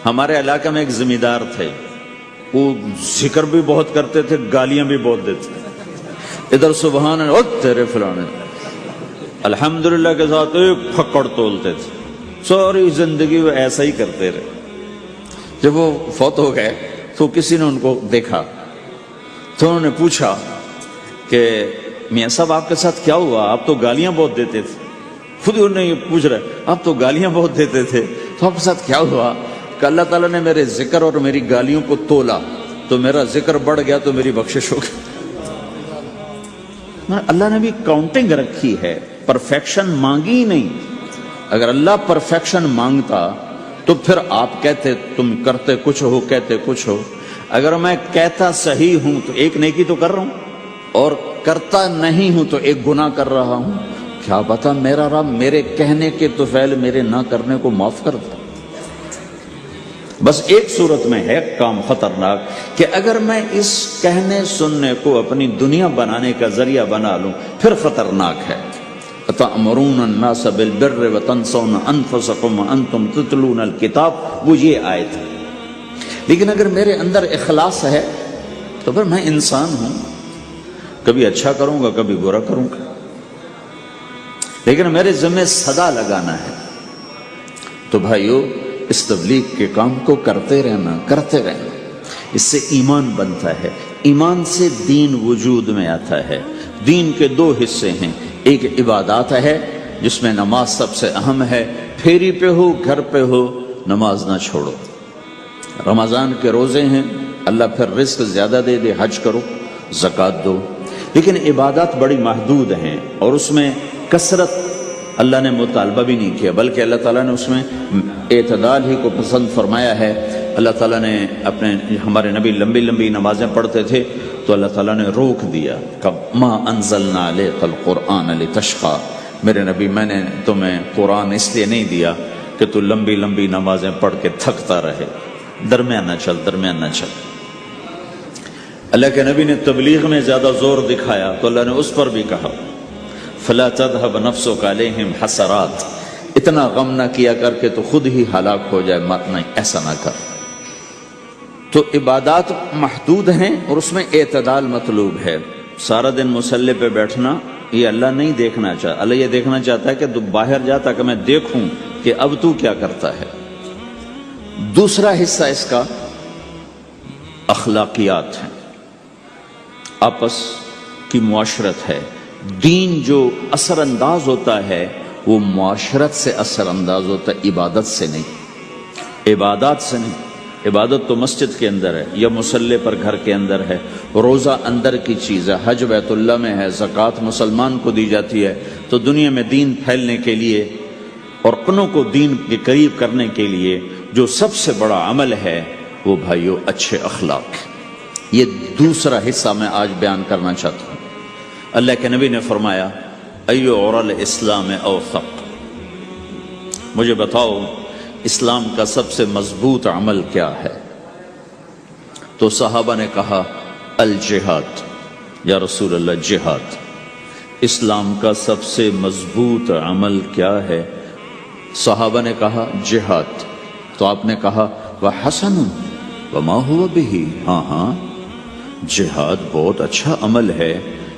ہمارے علاقے میں ایک زمیندار تھے، وہ ذکر بھی بہت کرتے تھے، گالیاں بھی بہت دیتے تھے۔ ادھر سبحان اللہ تیرے فلانے، الحمدللہ کے ساتھ ایک پھکڑ تولتے تھے، ساری زندگی وہ ایسا ہی کرتے رہے۔ جب وہ فوت ہو گئے تو کسی نے ان کو دیکھا تو انہوں نے پوچھا کہ میاں صاحب آپ کے ساتھ کیا ہوا؟ آپ تو گالیاں بہت دیتے تھے۔ خود انہوں نے یہ پوچھ رہے آپ تو گالیاں بہت دیتے تھے، تو آپ کے ساتھ کیا ہوا؟ کہ اللہ تعالیٰ نے میرے ذکر اور میری گالیوں کو تولا تو میرا ذکر بڑھ گیا تو میری بخشش ہو گئی۔ اللہ نے بھی کاؤنٹنگ رکھی ہے، پرفیکشن مانگی ہی نہیں۔ اگر اللہ پرفیکشن مانگتا تو پھر آپ کہتے تم کرتے کچھ ہو کہتے کچھ ہو۔ اگر میں کہتا صحیح ہوں تو ایک نیکی تو کر رہا ہوں، اور کرتا نہیں ہوں تو ایک گناہ کر رہا ہوں۔ کیا پتا میرا رب میرے کہنے کے تو فعل میرے نہ کرنے کو معاف کر دے۔ بس ایک صورت میں ہے کام خطرناک کہ اگر میں اس کہنے سننے کو اپنی دنیا بنانے کا ذریعہ بنا لوں پھر خطرناک ہے۔ أَتَأْمُرُونَ النَّاسَ بِالْبِرِّ وَتَنْسَوْنَ أَنفُسَكُمْ وَأَنْتُمْ تُتْلُونَ الْكِتَابَ، وہ یہ آیت ہے۔ لیکن اگر میرے اندر اخلاص ہے تو پھر میں انسان ہوں، کبھی اچھا کروں گا کبھی برا کروں گا، لیکن میرے ذمہ صدا لگانا ہے۔ تو بھائیو اس تبلیغ کے کام کو کرتے رہنا اس سے ایمان بنتا ہے، ایمان سے دین وجود میں آتا ہے۔ دین کے دو حصے ہیں، ایک عبادات ہے جس میں نماز سب سے اہم ہے، پھیری پہ ہو گھر پہ ہو نماز نہ چھوڑو۔ رمضان کے روزے ہیں، اللہ پھر رزق زیادہ دے دے، حج کرو زکوٰۃ دو، لیکن عبادات بڑی محدود ہیں اور اس میں کثرت اللہ نے مطالبہ بھی نہیں کیا، بلکہ اللہ تعالیٰ نے اس میں اعتدال ہی کو پسند فرمایا ہے۔ اللہ تعالیٰ نے ہمارے نبی لمبی لمبی نمازیں پڑھتے تھے تو اللہ تعالیٰ نے روک دیا کہ ما انزلنا علیک القرآن لتشقی، میرے نبی میں نے تمہیں قرآن اس لیے نہیں دیا کہ تو لمبی لمبی نمازیں پڑھ کے تھکتا رہے، درمیان نہ چل۔ اللہ کے نبی نے تبلیغ میں زیادہ زور دکھایا تو اللہ نے اس پر بھی کہا فلا تذهب نفسك عليهم حسرات، اتنا غم نہ کیا کر کے تو خود ہی ہلاک ہو جائے، مت نہیں، ایسا نہ کر۔ تو عبادات محدود ہیں اور اس میں اعتدال مطلوب ہے۔ سارا دن مصلی پہ بیٹھنا یہ اللہ نہیں دیکھنا چاہتا، اللہ یہ دیکھنا چاہتا ہے کہ تو باہر جا تاکہ میں دیکھوں کہ اب تو کیا کرتا ہے۔ دوسرا حصہ اس کا اخلاقیات ہیں، آپس کی معاشرت ہے۔ دین جو اثر انداز ہوتا ہے وہ معاشرت سے اثر انداز ہوتا ہے، عبادت سے نہیں، عبادات سے نہیں۔ عبادت تو مسجد کے اندر ہے یا مصلی پر گھر کے اندر ہے، روزہ اندر کی چیز ہے، حج بیت اللہ میں ہے، زکوٰۃ مسلمان کو دی جاتی ہے۔ تو دنیا میں دین پھیلنے کے لیے اور اپنوں کو دین کے قریب کرنے کے لیے جو سب سے بڑا عمل ہے وہ بھائیو اچھے اخلاق۔ یہ دوسرا حصہ میں آج بیان کرنا چاہتا ہوں۔ اللہ کے نبی نے فرمایا ایو عرل اسلام اوثق، مجھے بتاؤ اسلام کا سب سے مضبوط عمل کیا ہے؟ تو صحابہ نے کہا الجہاد، یا رسول اللہ جہاد۔ اسلام کا سب سے مضبوط عمل کیا ہے؟ صحابہ نے کہا جہاد۔ تو آپ نے کہا وحسن وما هو به، ہاں جہاد بہت اچھا عمل ہے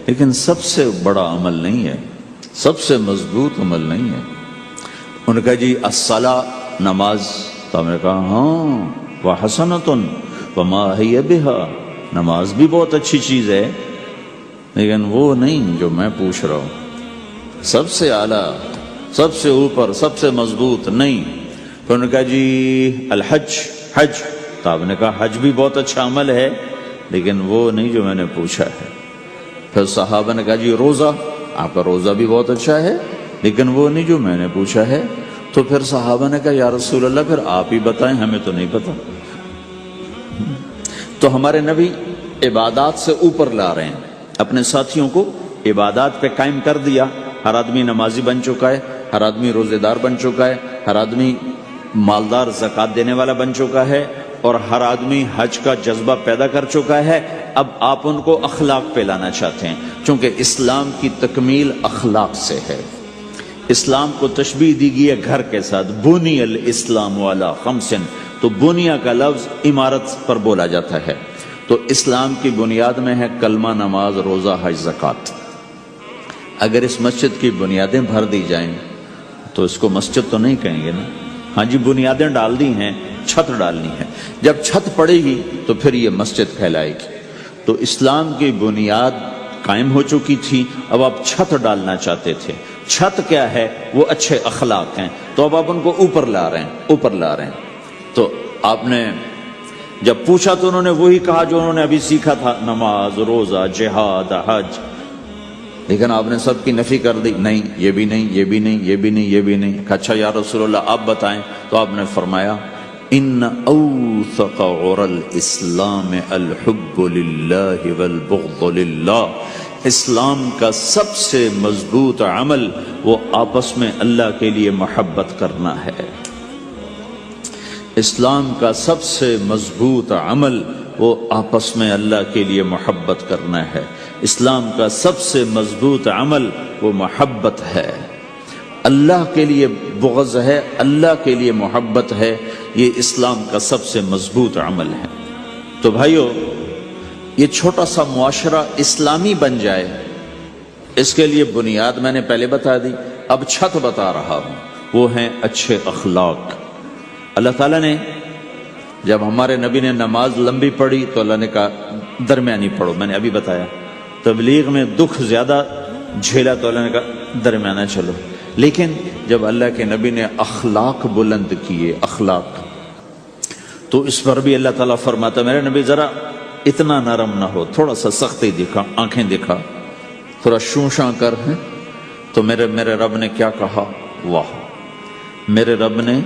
لیکن سب سے بڑا عمل نہیں ہے، سب سے مضبوط عمل نہیں ہے۔ انہوں نے کہا جی الصلاۃ، نماز۔ تو ہم نے کہا ہاں وحسنۃ وما ہی بہا، نماز بھی بہت اچھی چیز ہے لیکن وہ نہیں جو میں پوچھ رہا ہوں، سب سے اعلیٰ، سب سے اوپر، سب سے مضبوط نہیں۔ تو انہوں نے کہا جی الحج، حج۔ تو آپ نے کہا حج بھی بہت اچھا عمل ہے لیکن وہ نہیں جو میں نے پوچھا ہے۔ پھر صحابہ نے کہا جی روزہ، آپ کا روزہ بھی بہت اچھا ہے لیکن وہ نہیں جو میں نے پوچھا ہے۔ تو پھر صحابہ نے کہا یا رسول اللہ پھر آپ ہی بتائیں، ہمیں تو نہیں پتا۔ تو ہمارے نبی عبادات سے اوپر لا رہے ہیں، اپنے ساتھیوں کو عبادات پہ قائم کر دیا۔ ہر آدمی نمازی بن چکا ہے، ہر آدمی روزے دار بن چکا ہے، ہر آدمی مالدار زکوٰۃ دینے والا بن چکا ہے، اور ہر آدمی حج کا جذبہ پیدا کر چکا ہے۔ اب آپ ان کو اخلاق پہ لانا چاہتے ہیں، چونکہ اسلام کی تکمیل اخلاق سے ہے۔ اسلام کو تشبیہ دی گئی ہے گھر کے ساتھ، بنی الاسلام علی خمس، تو بنیا کا لفظ عمارت پر بولا جاتا ہے۔ تو اسلام کی بنیاد میں ہے کلمہ، نماز، روزہ، حج، زکوٰۃ۔ اگر اس مسجد کی بنیادیں بھر دی جائیں تو اس کو مسجد تو نہیں کہیں گے نا، ہاں جی بنیادیں ڈال دی ہیں، چھت ڈالنی ہے، جب چھت پڑے گی تو پھر یہ مسجد کہلائے گی۔ تو اسلام کی بنیاد قائم ہو چکی تھی، اب آپ چھت ڈالنا چاہتے تھے۔ چھت کیا ہے؟ وہ اچھے اخلاق ہیں، تو اب آپ ان کو اوپر لا رہے ہیں۔ تو آپ نے جب پوچھا تو انہوں نے وہی کہا جو انہوں نے ابھی سیکھا تھا، نماز، روزہ، جہاد، حج، لیکن آپ نے سب کی نفی کر دی، نہیں یہ بھی نہیں، یہ بھی نہیں، یہ بھی نہیں، یہ بھی نہیں۔ اچھا یا رسول اللہ آپ بتائیں، تو آپ نے فرمایا ان اوثق عر الاسلام الحب للہ والبغض للہ، اسلام کا سب سے مضبوط عمل وہ آپس میں اللہ کے لیے محبت کرنا ہے۔ اسلام کا سب سے مضبوط عمل وہ آپس میں اللہ کے لیے محبت کرنا ہے۔ اسلام کا سب سے مضبوط عمل وہ محبت ہے، اللہ کے لیے بغض ہے، اللہ کے لیے محبت ہے، یہ اسلام کا سب سے مضبوط عمل ہے۔ تو بھائیو، یہ چھوٹا سا معاشرہ اسلامی بن جائے، اس کے لیے بنیاد میں نے پہلے بتا دی، اب چھت بتا رہا ہوں، وہ ہیں اچھے اخلاق۔ اللہ تعالیٰ نے جب ہمارے نبی نے نماز لمبی پڑھی تو اللہ نے کہا درمیانی پڑھو، میں نے ابھی بتایا۔ تبلیغ میں دکھ زیادہ جھیلا تو اللہ نے کہا درمیانہ چلو۔ لیکن جب اللہ کے نبی نے اخلاق بلند کیے، اخلاق، تو اس پر بھی اللہ تعالیٰ فرماتا میرے نبی ذرا اتنا نرم نہ ہو، تھوڑا سا سختی دکھا، آنکھیں دکھا، تھوڑا شونشاں کر۔ تو میرے رب نے کیا کہا؟ واہ، میرے رب نے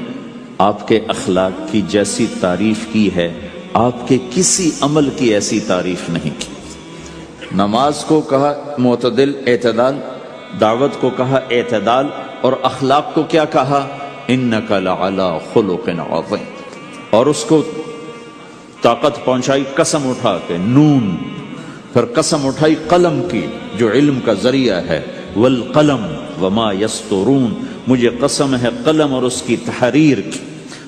آپ کے اخلاق کی جیسی تعریف کی ہے، آپ کے کسی عمل کی ایسی تعریف نہیں کی۔ نماز کو کہا معتدل، اعتدال، دعوت کو کہا اعتدال، اور اخلاق کو کیا کہا؟ انک لعلی خلق عظیم، اور اس کو طاقت پہنچائی قسم اٹھا کے نون، پھر قسم اٹھائی قلم کی جو علم کا ذریعہ ہے، والقلم وما یسطرون، مجھے قسم ہے قلم اور اس کی تحریر کی،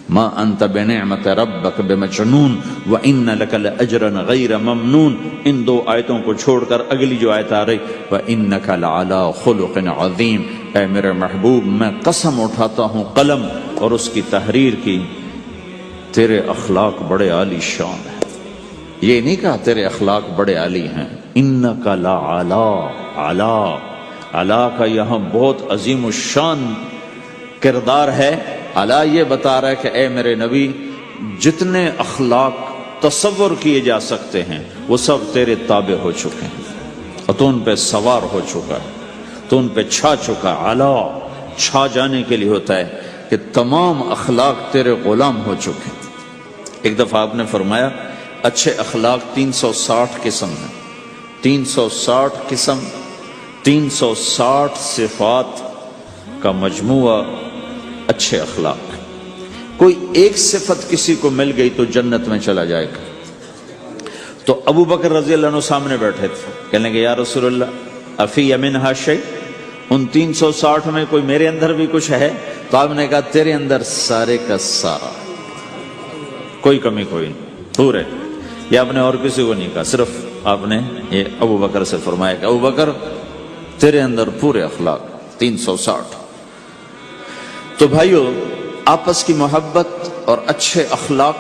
ما انت بنعمت ربک بمجنون وان لک لاجرا غیر ممنون۔ ان دو آیتوں کو چھوڑ کر اگلی جو آیت آ رہی وانک لعلی خلق عظیم، اے میرے محبوب میں قسم اٹھاتا ہوں قلم اور اس کی تحریر کی، تیرے اخلاق بڑے عالی شان ہیں۔ یہ نہیں کہا تیرے اخلاق بڑے عالی ہیں، انک لعلی، علا، علا کا یہاں بہت عظیم الشان کردار ہے۔ علا یہ بتا رہا ہے کہ اے میرے نبی، جتنے اخلاق تصور کیے جا سکتے ہیں وہ سب تیرے تابع ہو چکے ہیں، اور تو ان پہ سوار ہو چکا ہے، تو ان پہ چھا چکا۔ علا چھا جانے کے لیے ہوتا ہے کہ تمام اخلاق تیرے غلام ہو چکے ہیں۔ ایک دفعہ آپ نے فرمایا اچھے اخلاق 360 قسم ہیں، 360 قسم، 360 صفات کا مجموعہ اچھے اخلاق۔ کوئی ایک صفت کسی کو مل گئی تو جنت میں چلا جائے گا۔ تو ابو بکر رضی اللہ عنہ سامنے بیٹھے تھے، کہنے لگے یا رسول اللہ افی منہا شیء، ان 360 میں کوئی میرے اندر بھی کچھ ہے؟ تو آپ نے کہا تیرے اندر سارے کا سارا، کوئی کمی کوئی نہیں، پورے۔ یہ آپ نے اور کسی کو نہیں کہا، صرف آپ نے یہ ابو بکر سے فرمایا کہ ابو بکر تیرے اندر پورے اخلاق 360۔ تو بھائیو، آپس کی محبت اور اچھے اخلاق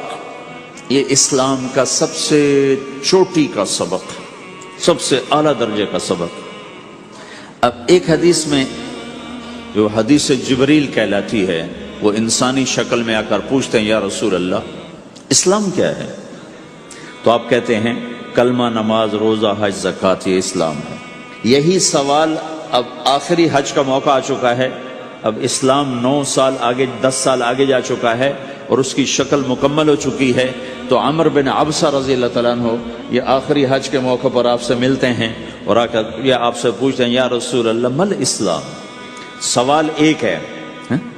یہ اسلام کا سب سے چوٹی کا سبق، سب سے اعلیٰ درجے کا سبق۔ اب ایک حدیث میں جو حدیث جبریل کہلاتی ہے، وہ انسانی شکل میں آ کر پوچھتے ہیں یا رسول اللہ اسلام کیا ہے؟ تو آپ کہتے ہیں کلمہ، نماز، روزہ، حج، زکوٰۃ، یہ اسلام ہے۔ یہی سوال اب آخری حج کا موقع آ چکا ہے، اب اسلام 9 سال آگے، 10 سال آگے جا چکا ہے اور اس کی شکل مکمل ہو چکی ہے۔ تو عمر بن عبسہ رضی اللہ تعالیٰ عنہ یہ آخری حج کے موقع پر آپ سے ملتے ہیں اور آ کر یہ آپ سے پوچھتے ہیں یا رسول اللہ مل اسلام؟ سوال ایک ہے،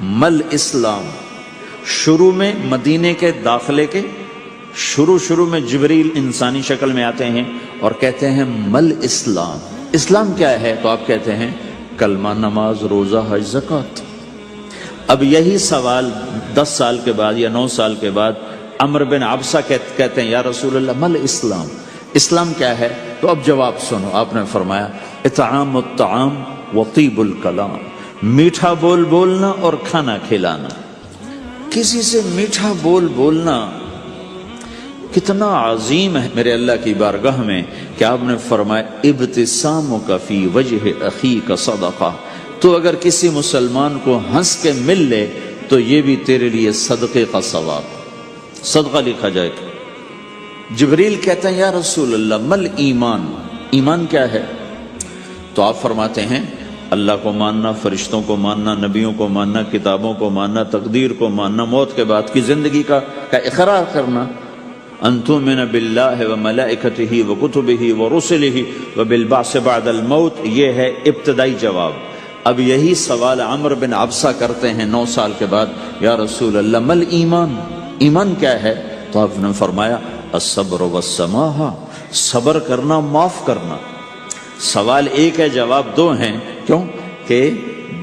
مل اسلام؟ شروع میں مدینے کے داخلے کے شروع میں جبریل انسانی شکل میں آتے ہیں اور کہتے ہیں مل اسلام، اسلام کیا ہے؟ تو آپ کہتے ہیں کلمہ، نماز، روزہ، حج، زکوٰۃ۔ اب یہی سوال 10 سال کے بعد یا 9 سال کے بعد عمر بن عبسہ کہتے ہیں یا رسول اللہ مل اسلام، اسلام کیا ہے؟ تو اب جواب سنو، آپ نے فرمایا اطعام الطعام وطیب الکلام، میٹھا بول بولنا اور کھانا کھلانا۔ کسی سے میٹھا بول بولنا کتنا عظیم ہے میرے اللہ کی بارگاہ میں کہ آپ نے فرمایا ابتسامک فی وجہ اخیک صدقہ، تو اگر کسی مسلمان کو ہنس کے مل لے تو یہ بھی تیرے لیے صدقے کا ثواب، صدقہ لکھا جائے گا۔ جبریل کہتے ہیں یا رسول اللہ مل ایمان، ایمان کیا ہے؟ تو آپ فرماتے ہیں اللہ کو ماننا، فرشتوں کو ماننا، نبیوں کو ماننا، کتابوں کو ماننا، تقدیر کو ماننا، موت کے بعد کی زندگی کا اقرار کرنا۔ ان تؤمن باللہ وملائکتہ وکتبہ ورسلہ وبالبعث بعد الموت، یہ ہے ابتدائی جواب۔ اب یہی سوال عمرو بن عبسہ کرتے ہیں 9 سال کے بعد، یا رسول اللہ مل ایمان، ایمان کیا ہے؟ تو آپ نے فرمایا الصبر والسماحہ، صبر کرنا، معاف کرنا۔ سوال ایک ہے، جواب 2 ہیں۔ کیوں کہ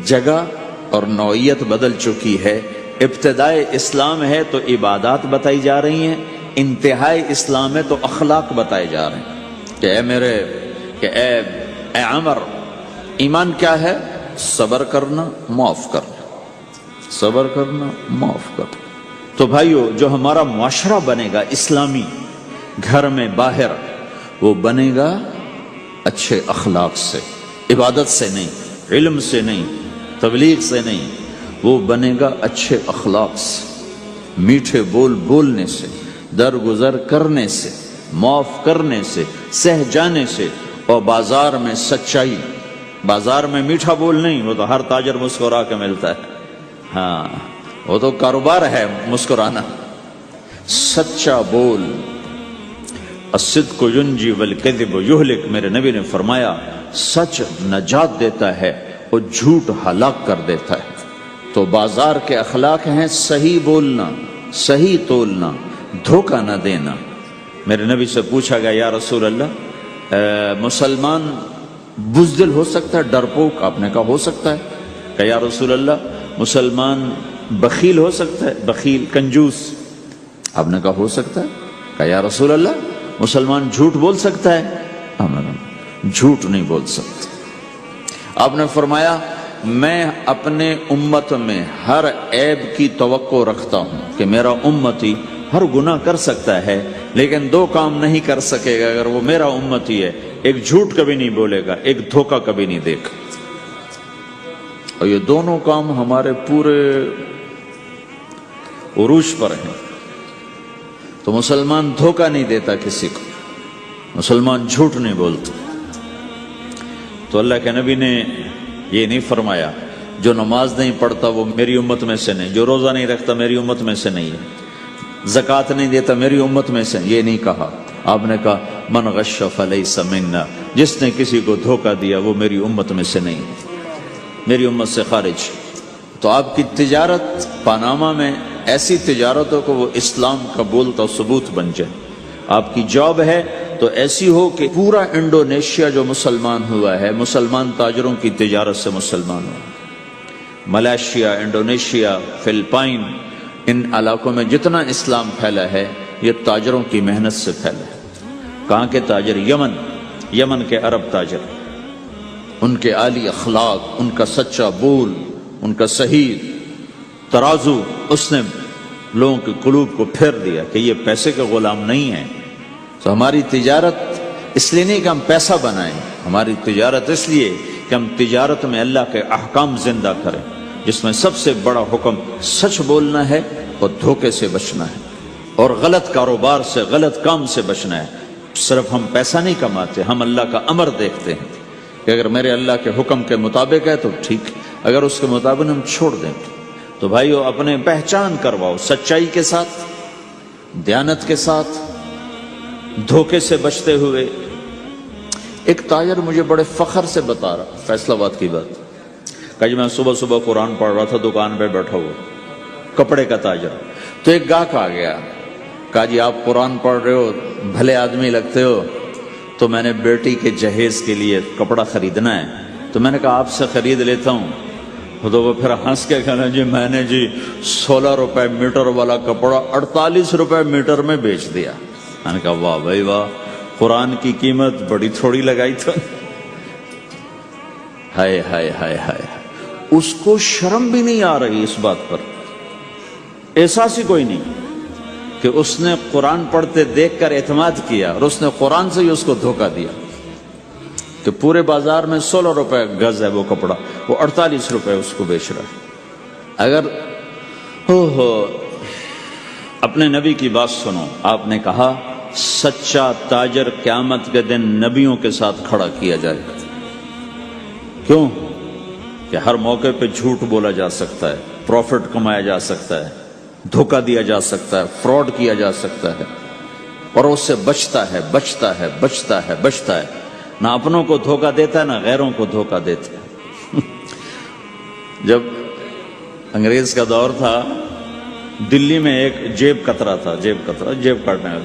جگہ اور نوعیت بدل چکی ہے۔ ابتدائے اسلام ہے تو عبادات بتائی جا رہی ہیں، انتہائی اسلام ہے تو اخلاق بتائے جا رہے ہیں کہ اے عمر، ایمان کیا ہے؟ صبر کرنا، معاف کرنا، صبر کرنا، معاف کرنا۔ تو بھائیو، جو ہمارا معاشرہ بنے گا اسلامی، گھر میں باہر، وہ بنے گا اچھے اخلاق سے، عبادت سے نہیں، علم سے نہیں، تبلیغ سے نہیں، وہ بنے گا اچھے اخلاق سے، میٹھے بول بولنے سے، درگزر کرنے سے، معاف کرنے سے، سہ جانے سے، اور بازار میں سچائی، بازار میں میٹھا بول نہیں، وہ تو ہر تاجر مسکرا کے ملتا ہے، ہاں وہ تو کاروبار ہے مسکرانا۔ سچا بول، الصدق ینجی والکذب یہلک، میرے نبی نے فرمایا سچ نجات دیتا ہے اور جھوٹ ہلاک کر دیتا ہے۔ تو بازار کے اخلاق ہیں صحیح بولنا، صحیح تولنا، دھوکہ نہ دینا۔ میرے نبی سے پوچھا گیا یا رسول اللہ مسلمان بزدل ہو سکتا ہے، ڈرپوک؟ آپ نے کہا ہو سکتا ہے۔ کہ یا رسول اللہ مسلمان بخیل ہو سکتا ہے، بخیل کنجوس؟ آپ نے کہا ہو سکتا ہے۔ کہ یا رسول اللہ مسلمان جھوٹ بول سکتا ہے؟ جھوٹ نہیں بول سکتا۔ آپ نے فرمایا میں اپنے امت میں ہر عیب کی توقع رکھتا ہوں کہ میرا امتی ہر گناہ کر سکتا ہے لیکن 2 کام نہیں کر سکے گا اگر وہ میرا امتی ہے، ایک جھوٹ کبھی نہیں بولے گا، ایک دھوکہ کبھی نہیں دے گا۔ اور یہ دونوں کام ہمارے پورے عروج پر ہیں۔ تو مسلمان دھوکہ نہیں دیتا کسی کو، مسلمان جھوٹ نہیں بولتا۔ تو اللہ کے نبی نے یہ نہیں فرمایا جو نماز نہیں پڑھتا وہ میری امت میں سے نہیں، جو روزہ نہیں رکھتا میری امت میں سے نہیں ہے، زکوٰۃ نہیں دیتا میری امت میں سے، یہ نہیں کہا۔ آپ نے کہا من غش فلیس منا، جس نے کسی کو دھوکہ دیا وہ میری امت میں سے نہیں، میری امت سے خارج۔ تو آپ کی تجارت پاناما میں ایسی تجارت ہو کہ وہ اسلام کا بولتا ثبوت بن جائے۔ آپ کی جاب ہے تو ایسی ہو کہ پورا انڈونیشیا جو مسلمان ہوا ہے، مسلمان تاجروں کی تجارت سے مسلمان ہو۔ ملائیشیا، انڈونیشیا، فلپائن، ان علاقوں میں جتنا اسلام پھیلا ہے یہ تاجروں کی محنت سے پھیلا ہے۔ کہاں کے تاجر؟ یمن کے عرب تاجر، ان کے عالی اخلاق، ان کا سچا بول، ان کا صحیح ترازو، اس نے لوگوں کے قلوب کو پھیر دیا کہ یہ پیسے کے غلام نہیں ہیں۔ تو ہماری تجارت اس لیے نہیں کہ ہم پیسہ بنائیں، ہماری تجارت اس لیے کہ ہم تجارت میں اللہ کے احکام زندہ کریں، جس میں سب سے بڑا حکم سچ بولنا ہے اور دھوکے سے بچنا ہے، اور غلط کاروبار سے، غلط کام سے بچنا ہے۔ صرف ہم پیسہ نہیں کماتے، ہم اللہ کا امر دیکھتے ہیں کہ اگر میرے اللہ کے حکم کے مطابق ہے تو ٹھیک، اگر اس کے مطابق ہم چھوڑ دیں تو بھائیو اپنے پہچان کرواؤ سچائی کے ساتھ، دیانت کے ساتھ، دھوکے سے بچتے ہوئے۔ ایک تاجر مجھے بڑے فخر سے بتا رہا، فیصل آباد کی بات، کہ میں صبح صبح قرآن پڑھ رہا تھا دکان پہ بیٹھا ہوا، کپڑے کا تاجر، تو ایک گاہک آ گیا، کہا جی آپ قرآن پڑھ رہے ہو، بھلے آدمی لگتے ہو، تو میں نے بیٹی کے جہیز کے لیے کپڑا خریدنا ہے، تو میں نے کہا آپ سے خرید لیتا ہوں۔ تو وہ پھر ہنس کے کہنا جی میں نے 16 روپے میٹر والا کپڑا 48 روپے میٹر میں بیچ دیا۔ میں نے کہا واہ بھائی واہ، قرآن کی قیمت بڑی تھوڑی لگائی تو۔ ہائے ہائے ہائے ہائے، اس کو شرم بھی نہیں آ رہی اس بات پر، احساس ہی کوئی نہیں کہ اس نے قرآن پڑھتے دیکھ کر اعتماد کیا اور اس نے قرآن سے ہی اس کو دھوکہ دیا کہ پورے بازار میں 16 روپے گز ہے وہ کپڑا، وہ 48 روپے اس کو بیچ رہا ہے۔ اگر اپنے نبی کی بات سنو. آپ نے کہا سچا تاجر قیامت کے دن نبیوں کے ساتھ کھڑا کیا جائے گا. کیوں؟ کہ ہر موقع پہ جھوٹ بولا جا سکتا ہے، پروفٹ کمایا جا سکتا ہے، دھوکہ دیا جا سکتا ہے، فراڈ کیا جا سکتا ہے، اور اس سے بچتا ہے بچتا ہے بچتا ہے بچتا ہے. نہ اپنوں کو دھوکہ دیتا ہے نہ غیروں کو دھوکہ دیتا ہے. جب انگریز کا دور تھا، دلی میں ایک جیب کترا تھا، جیب کاٹنے والا.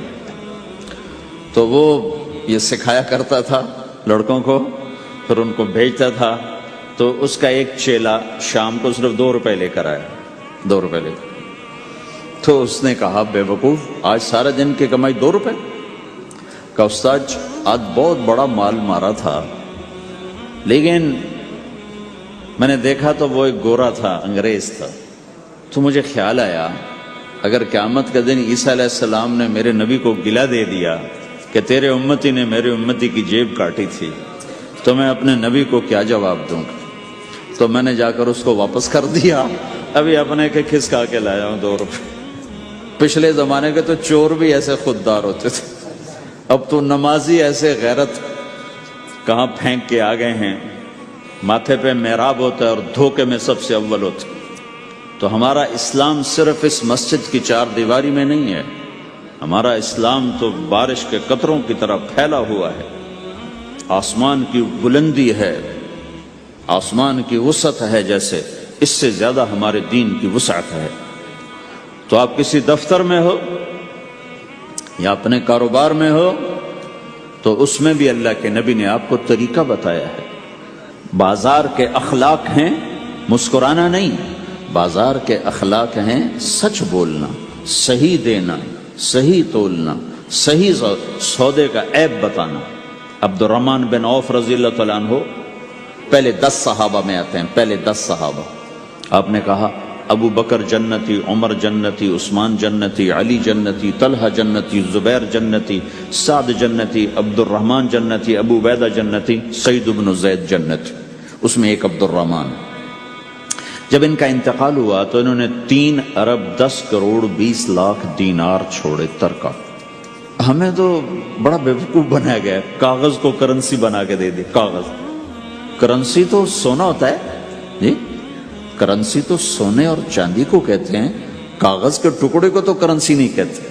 تو وہ یہ سکھایا کرتا تھا لڑکوں کو، پھر ان کو بھیجتا تھا. تو اس کا ایک چیلا شام کو صرف 2 روپے لے کر آیا، 2 روپے لے کر. تو اس نے کہا بے وقوف، آج سارے دن کی کمائی 2 روپے؟ کہ استاد آج بہت بڑا مال مارا تھا، لیکن میں نے دیکھا تو وہ ایک گورا تھا، انگریز تھا. تو مجھے خیال آیا اگر قیامت کا دن عیسیٰ علیہ السلام نے میرے نبی کو گلہ دے دیا کہ تیرے امتی نے میرے امتی کی جیب کاٹی تھی، تو میں اپنے نبی کو کیا جواب دوں گا؟ تو میں نے جا کر اس کو واپس کر دیا. ابھی اپنے کے کھسکا کے لایا ہوں 2 روپے. پچھلے زمانے کے تو چور بھی ایسے خوددار ہوتے تھے، اب تو نمازی ایسے غیرت کہاں پھینک کے آ گئے ہیں. ماتھے پہ محراب ہوتا ہے اور دھوکے میں سب سے اول ہوتا ہے. تو ہمارا اسلام صرف اس مسجد کی 4 دیواری میں نہیں ہے، ہمارا اسلام تو بارش کے قطروں کی طرح پھیلا ہوا ہے. آسمان کی بلندی ہے، آسمان کی وسعت ہے، جیسے اس سے زیادہ ہمارے دین کی وسعت ہے. تو آپ کسی دفتر میں ہو یا اپنے کاروبار میں ہو تو اس میں بھی اللہ کے نبی نے آپ کو طریقہ بتایا ہے. بازار کے اخلاق ہیں مسکرانا نہیں، بازار کے اخلاق ہیں سچ بولنا، صحیح دینا، صحیح تولنا، صحیح سودے کا عیب بتانا. عبد الرحمن بن عوف رضی اللہ تعالیٰ عنہ پہلے 10 صحابہ میں آتے ہیں، پہلے 10 صحابہ. آپ نے کہا ابو بکر جنتی، عمر جنتی، عثمان جنتی، علی جنتی، طلحہ جنتی، زبیر جنتی، سعد جنتی، عبد الرحمن جنتی، ابو عبیدہ جنتی، سعید بن زید جنتی. اس میں ایک عبد الرحمن. جب ان کا انتقال ہوا تو انہوں نے 3 ارب 10 کروڑ 20 لاکھ دینار چھوڑے ترکہ. ہمیں تو بڑا بیوقوف بنایا گیا، کاغذ کو کرنسی بنا کے دے دی. کاغذ کرنسی تو سونا ہوتا ہے جی، کرنسی تو سونے اور چاندی کو کہتے ہیں، کاغذ کے ٹکڑے کو تو کرنسی نہیں کہتے.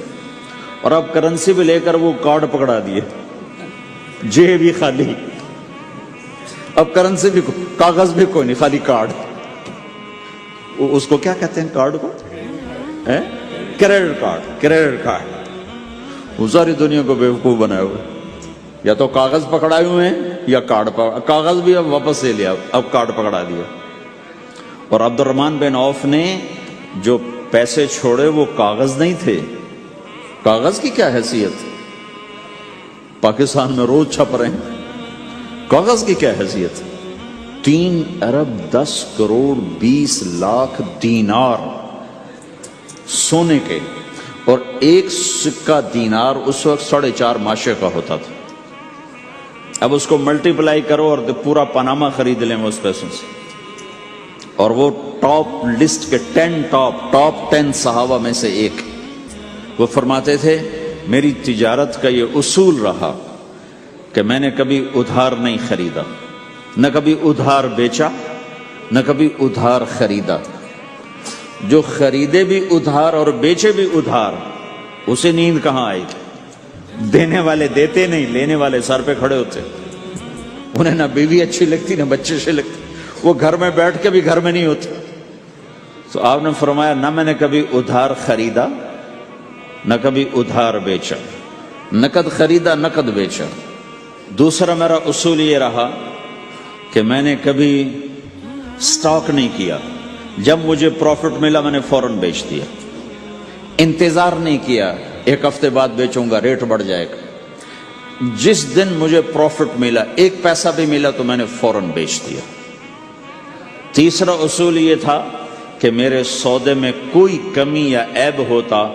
اور اب کرنسی بھی لے کر وہ کارڈ پکڑا دیے، جیب بھی خالی، اب کرنسی بھی کاغذ بھی کوئی نہیں، خالی کارڈ. اس کو کیا کہتے ہیں کارڈ کو؟ Credit card. کریڈٹ کارڈ وہ ساری دنیا کو بیوقوف بنائے ہوئے. یا تو کاغذ پکڑائے ہوئے ہیں یا کارڈ کاغذ بھی اب واپس لے لیا، اب کارڈ پکڑا دیا. اور عبد الرحمن بن عوف نے جو پیسے چھوڑے وہ کاغذ نہیں تھے. کاغذ کی کیا حیثیت؟ پاکستان میں روز چھپ رہے ہیں، کاغذ کی کیا حیثیت؟ 3 ارب 10 کروڑ 20 لاکھ دینار سونے کے. اور ایک سکہ دینار اس وقت 4.5 ماشے کا ہوتا تھا. اب اس کو ملٹیپلائی کرو اور پورا پاناما خرید لیں اس پیسوں سے. اور وہ ٹاپ لسٹ کے 10 10 صحابہ میں سے ایک. وہ فرماتے تھے میری تجارت کا یہ اصول رہا کہ میں نے کبھی ادھار نہیں خریدا، نہ کبھی ادھار بیچا، نہ کبھی ادھار خریدا. جو خریدے بھی ادھار اور بیچے بھی ادھار، اسے نیند کہاں آئے گی؟ دینے والے دیتے نہیں، لینے والے سر پہ کھڑے ہوتے. انہیں نہ بیوی اچھی لگتی نہ بچے اچھے لگتے، وہ گھر میں بیٹھ کے بھی گھر میں نہیں ہوتے. تو آپ نے فرمایا نہ میں نے کبھی ادھار خریدا نہ کبھی ادھار بیچا، نقد خریدا نقد بیچا. دوسرا میرا اصول یہ رہا کہ میں نے کبھی سٹاک نہیں کیا. جب مجھے پروفٹ ملا میں نے فوراً بیچ دیا. انتظار نہیں کیا 1 ہفتے بعد بیچوں گا ریٹ بڑھ جائے گا. جس دن مجھے پروفٹ ملا 1 پیسہ بھی ملا تو میں نے فوراً بیچ دیا. تیسرا اصول یہ تھا کہ میرے سودے میں کوئی کمی یا عیب ہوتا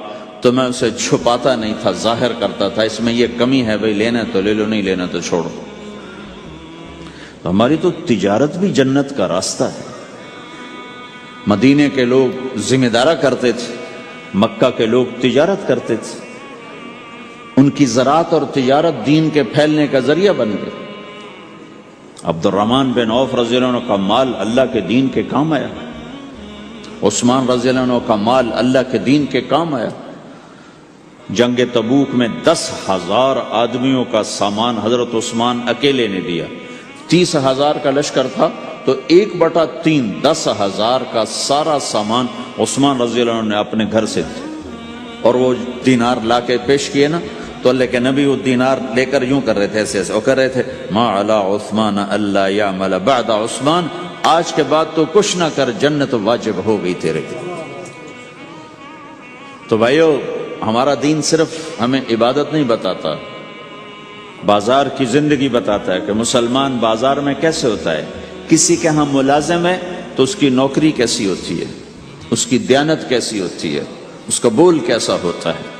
تو میں اسے چھپاتا نہیں تھا، ظاہر کرتا تھا اس میں یہ کمی ہے، بھائی لینا تو لے لو نہیں لینا تو چھوڑو. ہماری تو تجارت بھی جنت کا راستہ ہے. مدینے کے لوگ ذمہ دارا کرتے تھے مکہ کے لوگ تجارت کرتے تھے، ان کی زراعت اور تجارت دین کے پھیلنے کا ذریعہ بن گئے۔ عبد الرحمن بن عوف رضی اللہ عنہ کا مال اللہ کے دین کے کام آیا، عثمان رضی اللہ عنہ کا مال اللہ کے دین کے کام آیا۔ جنگ تبوک میں 10,000 آدمیوں کا سامان حضرت عثمان اکیلے نے دیا۔ 30,000 کا لشکر تھا تو 1/3 10,000 کا سارا سامان عثمان رضی اللہ عنہ نے اپنے گھر سے دیا، اور وہ دینار لا کے پیش کیے نا، تو اللہ کے نبی وہ دینار لے کر یوں کر رہے تھے، ایسے ایسے، وہ کر رہے تھے ما علی عثمان اللہ یعمل بعد عثمان، آج کے بعد تو کچھ نہ کر، جنت واجب ہو گئی تیرے لیے۔ تو بھائیو، ہمارا دین صرف ہمیں عبادت نہیں بتاتا، بازار کی زندگی بتاتا ہے کہ مسلمان بازار میں کیسے ہوتا ہے۔ کسی کے ہاں ملازم ہے تو اس کی نوکری کیسی ہوتی ہے، اس کی دیانت کیسی ہوتی ہے، اس کا بول کیسا ہوتا ہے۔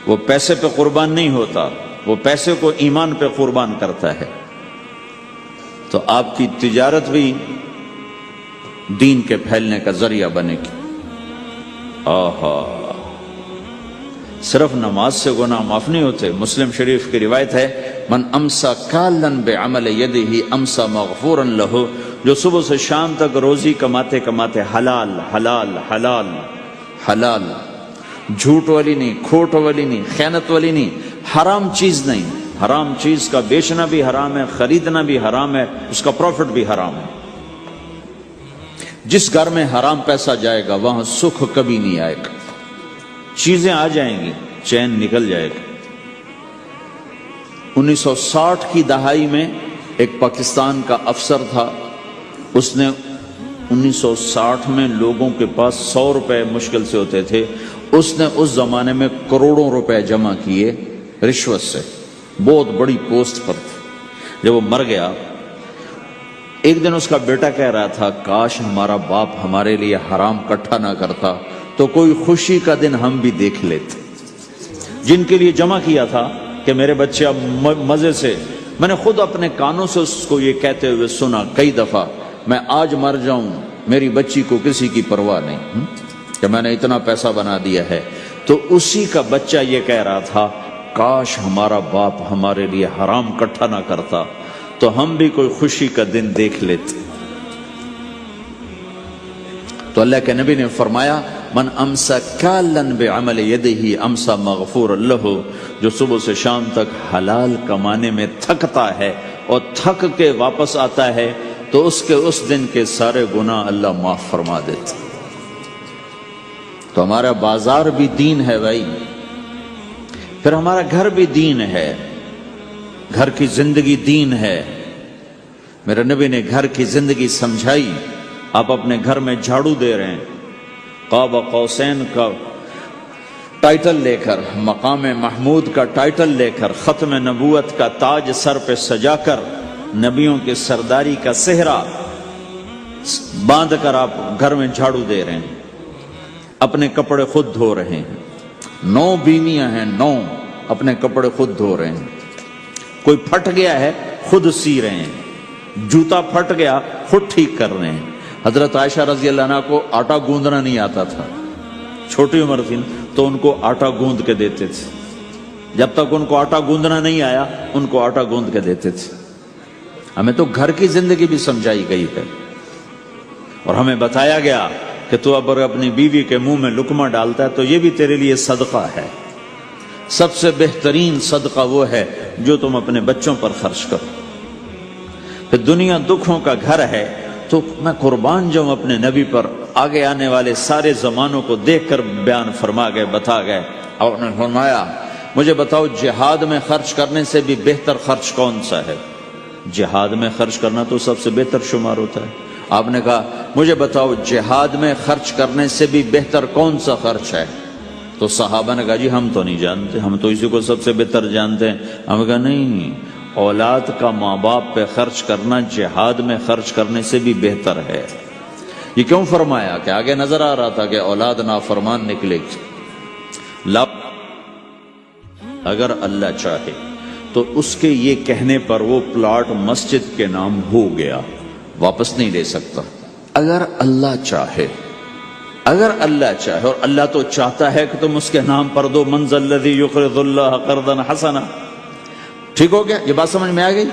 وہ پیسے پہ قربان نہیں ہوتا، وہ پیسے کو ایمان پہ قربان کرتا ہے۔ تو آپ کی تجارت بھی دین کے پھیلنے کا ذریعہ بنے گی۔ آہا، صرف نماز سے گناہ معاف نہیں ہوتے۔ مسلم شریف کی روایت ہے من امسا کالن بعمل یدہ امسا مغفورا لہ، جو صبح سے شام تک روزی کماتے کماتے حلال حلال حلال حلال، جھوٹ والی نہیں، کھوٹ والی نہیں، خیانت والی نہیں، حرام چیز نہیں، حرام چیز کا بیچنا بھی حرام ہے، خریدنا بھی حرام ہے، اس کا پروفٹ بھی حرام ہے۔ جس گھر میں حرام پیسہ جائے گا وہاں سکھ کبھی نہیں آئے گا، چیزیں آ جائیں گی، چین نکل جائے گا۔ 1960 کی دہائی میں ایک پاکستان کا افسر تھا، اس نے 1960 میں لوگوں کے پاس 100 روپے مشکل سے ہوتے تھے، اس نے اس زمانے میں کروڑوں روپے جمع کیے رشوت سے، بہت بڑی پوسٹ پر تھے۔ جب وہ مر گیا، ایک دن اس کا بیٹا کہہ رہا تھا کاش ہمارا باپ ہمارے لیے حرام کٹھا نہ کرتا تو کوئی خوشی کا دن ہم بھی دیکھ لیتے۔ جن کے لیے جمع کیا تھا کہ میرے بچے اب مزے سے، میں نے خود اپنے کانوں سے اس کو یہ کہتے ہوئے سنا کئی دفعہ، میں آج مر جاؤں میری بچی کو کسی کی پرواہ نہیں کہ میں نے اتنا پیسہ بنا دیا ہے۔ تو اسی کا بچہ یہ کہہ رہا تھا کاش ہمارا باپ ہمارے لیے حرام کٹھا نہ کرتا تو ہم بھی کوئی خوشی کا دن دیکھ لیتے۔ تو اللہ کے نبی نے فرمایا من امسا کالن بعمل یدہ امسا مغفور لہ، جو صبح سے شام تک حلال کمانے میں تھکتا ہے اور تھک کے واپس آتا ہے تو اس کے اس دن کے سارے گناہ اللہ معاف فرما دیتا۔ تو ہمارا بازار بھی دین ہے بھائی، پھر ہمارا گھر بھی دین ہے، گھر کی زندگی دین ہے۔ میرے نبی نے گھر کی زندگی سمجھائی۔ آپ اپنے گھر میں جھاڑو دے رہے ہیں، قاب قوسین کا ٹائٹل لے کر، مقام محمود کا ٹائٹل لے کر، ختم نبوت کا تاج سر پہ سجا کر، نبیوں کے سرداری کا صحرا باندھ کر آپ گھر میں جھاڑو دے رہے ہیں، اپنے کپڑے خود دھو رہے ہیں۔ 9 بیویاں ہیں، 9 اپنے کپڑے خود دھو رہے ہیں۔ کوئی پھٹ گیا ہے خود سی رہے ہیں، جوتا پھٹ گیا خود ٹھیک کر رہے ہیں۔ حضرت عائشہ رضی اللہ عنہ کو آٹا گوندنا نہیں آتا تھا، چھوٹی عمر تھی تو ان کو آٹا گوند کے دیتے تھے، جب تک ان کو آٹا گوندنا نہیں آیا ان کو آٹا گوند کے دیتے تھے۔ ہمیں تو گھر کی زندگی بھی سمجھائی گئی ہے، اور ہمیں بتایا گیا کہ تو اب اپنی بیوی کے منہ میں لقمہ ڈالتا ہے تو یہ بھی تیرے لیے صدقہ ہے۔ سب سے بہترین صدقہ وہ ہے جو تم اپنے بچوں پر خرچ کرو۔ پھر دنیا دکھوں کا گھر ہے تو میں قربان جاؤں اپنے نبی پر، آگے آنے والے سارے زمانوں کو دیکھ کر بیان فرما گئے، بتا گئے، اور نے فرمایا مجھے بتاؤ جہاد میں خرچ کرنے سے بھی بہتر خرچ کون سا ہے؟ جہاد میں خرچ کرنا تو سب سے بہتر شمار ہوتا ہے۔ آپ نے کہا مجھے بتاؤ جہاد میں خرچ کرنے سے بھی بہتر کون سا خرچ ہے؟ تو صحابہ نے کہا جی ہم تو نہیں جانتے، ہم تو اسی کو سب سے بہتر جانتے ہیں۔ ہم نے کہا نہیں، اولاد کا ماں باپ پہ خرچ کرنا جہاد میں خرچ کرنے سے بھی بہتر ہے۔ یہ کیوں فرمایا؟ کہ آگے نظر آ رہا تھا کہ اولاد نافرمان نکلے گی۔ اگر اللہ چاہے تو اس کے یہ کہنے پر وہ پلاٹ مسجد کے نام ہو گیا، واپس نہیں لے سکتا۔ اگر اللہ چاہے، اگر اللہ چاہے، اور اللہ تو چاہتا ہے کہ تم اس کے نام پر دو، من ذا الذی یقرض اللہ قرضا حسنا. ٹھیک ہو گیا؟ یہ بات سمجھ میں آ گئی؟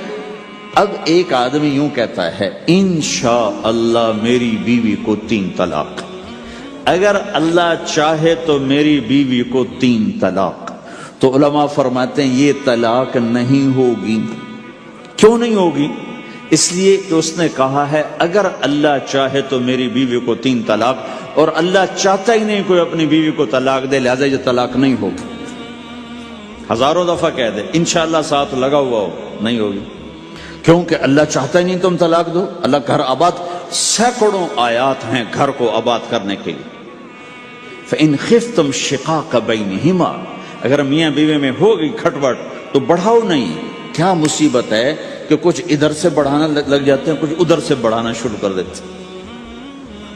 اب ایک آدمی یوں کہتا ہے انشاءاللہ میری بیوی کو 3 طلاق، اگر اللہ چاہے تو میری بیوی کو 3 طلاق، تو علماء فرماتے ہیں یہ طلاق نہیں ہوگی. کیوں نہیں ہوگی؟ اس لیے کہ اس نے کہا ہے اگر اللہ چاہے تو میری بیوی کو 3 طلاق، اور اللہ چاہتا ہی نہیں کوئی اپنی بیوی کو طلاق دے، لہذا یہ طلاق نہیں ہوگی. ہزاروں دفعہ کہہ دے انشاءاللہ ساتھ لگا ہوا ہو، نہیں ہوگی، کیونکہ اللہ چاہتا ہی نہیں تم طلاق دو. اللہ گھر آباد، سینکڑوں آیات ہیں گھر کو آباد کرنے کے لیے. فَإِنْ خِفْتُمْ شِقَاقَ بَيْنِهِمَا، اگر میاں بیوی میں ہوگی کھٹپٹ تو بڑھاؤ نہیں. کیا مصیبت ہے کہ کچھ ادھر سے بڑھانا لگ جاتے ہیں، کچھ ادھر سے بڑھانا شروع کر دیتے ہیں.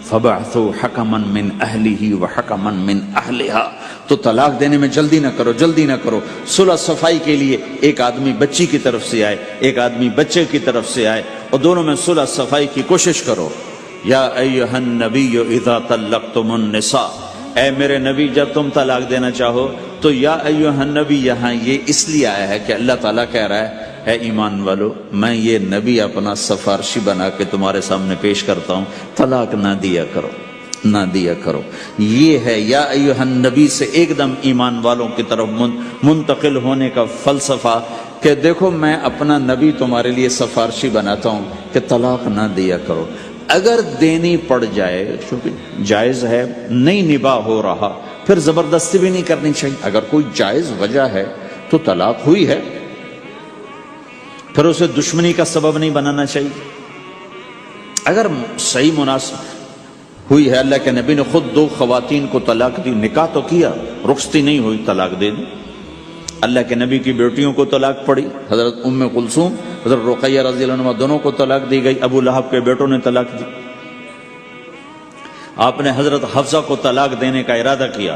فَبَعْثُوا حَكَمًا مِّنْ أَهْلِهِ وَحَكَمًا مِّنْ أَهْلِهَا، تو طلاق دینے میں جلدی نہ کرو، جلدی نہ کرو. صلح صفائی کے لیے ایک آدمی بچی کی طرف سے آئے، ایک آدمی بچے کی طرف سے آئے، اور دونوں میں صلح صفائی کی کوشش کرو. یا ایھا النبی اذا طلقتم النساء، اے میرے نبی جب تم طلاق دینا چاہو تو یا ایھا النبی یہاں یہ اس لیے آیا ہے کہ اللہ تعالیٰ کہہ رہا ہے اے ایمان والو، میں یہ نبی اپنا سفارشی بنا کے تمہارے سامنے پیش کرتا ہوں، طلاق نہ دیا کرو، نہ دیا کرو. یہ ہے یا ایھا النبی سے ایک دم ایمان والوں کی طرف منتقل ہونے کا فلسفہ کہ دیکھو میں اپنا نبی تمہارے لیے سفارشی بناتا ہوں کہ طلاق نہ دیا کرو. اگر دینی پڑ جائے، چونکہ جائز ہے، نہیں نباہ ہو رہا، پھر زبردستی بھی نہیں کرنی چاہیے. اگر کوئی جائز وجہ ہے تو طلاق ہوئی ہے، پھر اسے دشمنی کا سبب نہیں بنانا چاہیے. اگر صحیح مناسب ہوئی ہے، اللہ کے نبی نے خود 2 خواتین کو طلاق دی، نکاح تو کیا، رخصتی نہیں ہوئی، طلاق دے دی. اللہ کے نبی کی بیٹیوں کو طلاق پڑی، حضرت ام کلثوم، حضرت رقیہ رضی اللہ عنہ، دونوں کو طلاق دی گئی. ابو لہب کے بیٹوں نے طلاق دی. آپ نے حضرت حفصہ کو طلاق دینے کا ارادہ کیا